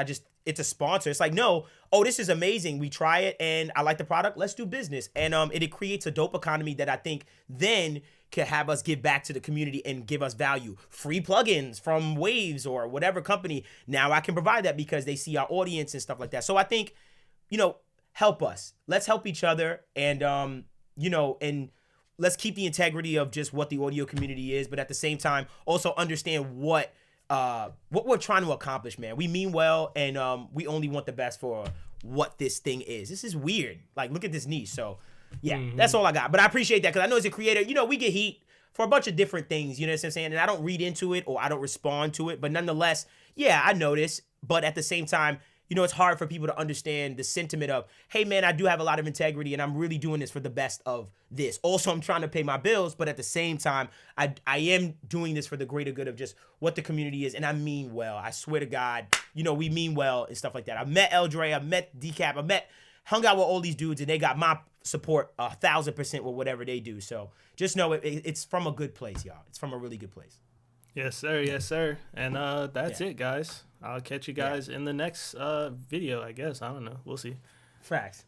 it's a sponsor. It's like, no, this is amazing. We try it and I like the product. Let's do business. And it creates a dope economy that I think then can have us give back to the community and give us value. Free plugins from Waves or whatever company. Now I can provide that because they see our audience and stuff like that. So I think, help us. Let's help each other and, and let's keep the integrity of just what the audio community is, but at the same time, also understand what we're trying to accomplish, man. We mean well, and we only want the best for what this thing is. This is weird. Like, look at this niche. So, yeah, that's all I got. But I appreciate that because I know as a creator, we get heat for a bunch of different things. You know what I'm saying? And I don't read into it or I don't respond to it. But nonetheless, yeah, I notice. But at the same time, it's hard for people to understand the sentiment of, hey, man, I do have a lot of integrity and I'm really doing this for the best of this. Also, I'm trying to pay my bills, but at the same time, I am doing this for the greater good of just what the community is. And I mean well. I swear to God, we mean well and stuff like that. I met l.dre, I met Decap, hung out with all these dudes, and they got my support 1,000% with whatever they do. So just know it's from a good place, y'all. It's from a really good place. Yes, sir. Yes, sir. And that's it, guys. I'll catch you guys in the next video, I guess. I don't know. We'll see. Facts.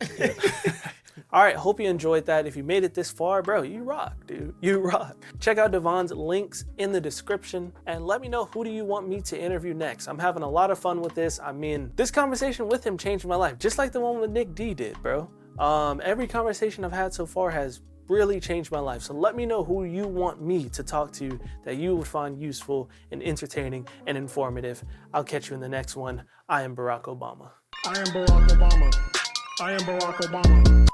All right. Hope you enjoyed that. If you made it this far, bro, you rock, dude. You rock. Check out Devvon's links in the description and let me know who do you want me to interview next. I'm having a lot of fun with this. I mean, this conversation with him changed my life, just like the one with Nick D did, bro. Every conversation I've had so far has really changed my life. So let me know who you want me to talk to that you would find useful and entertaining and informative. I'll catch you in the next one. I am Barack Obama. I am Barack Obama. I am Barack Obama.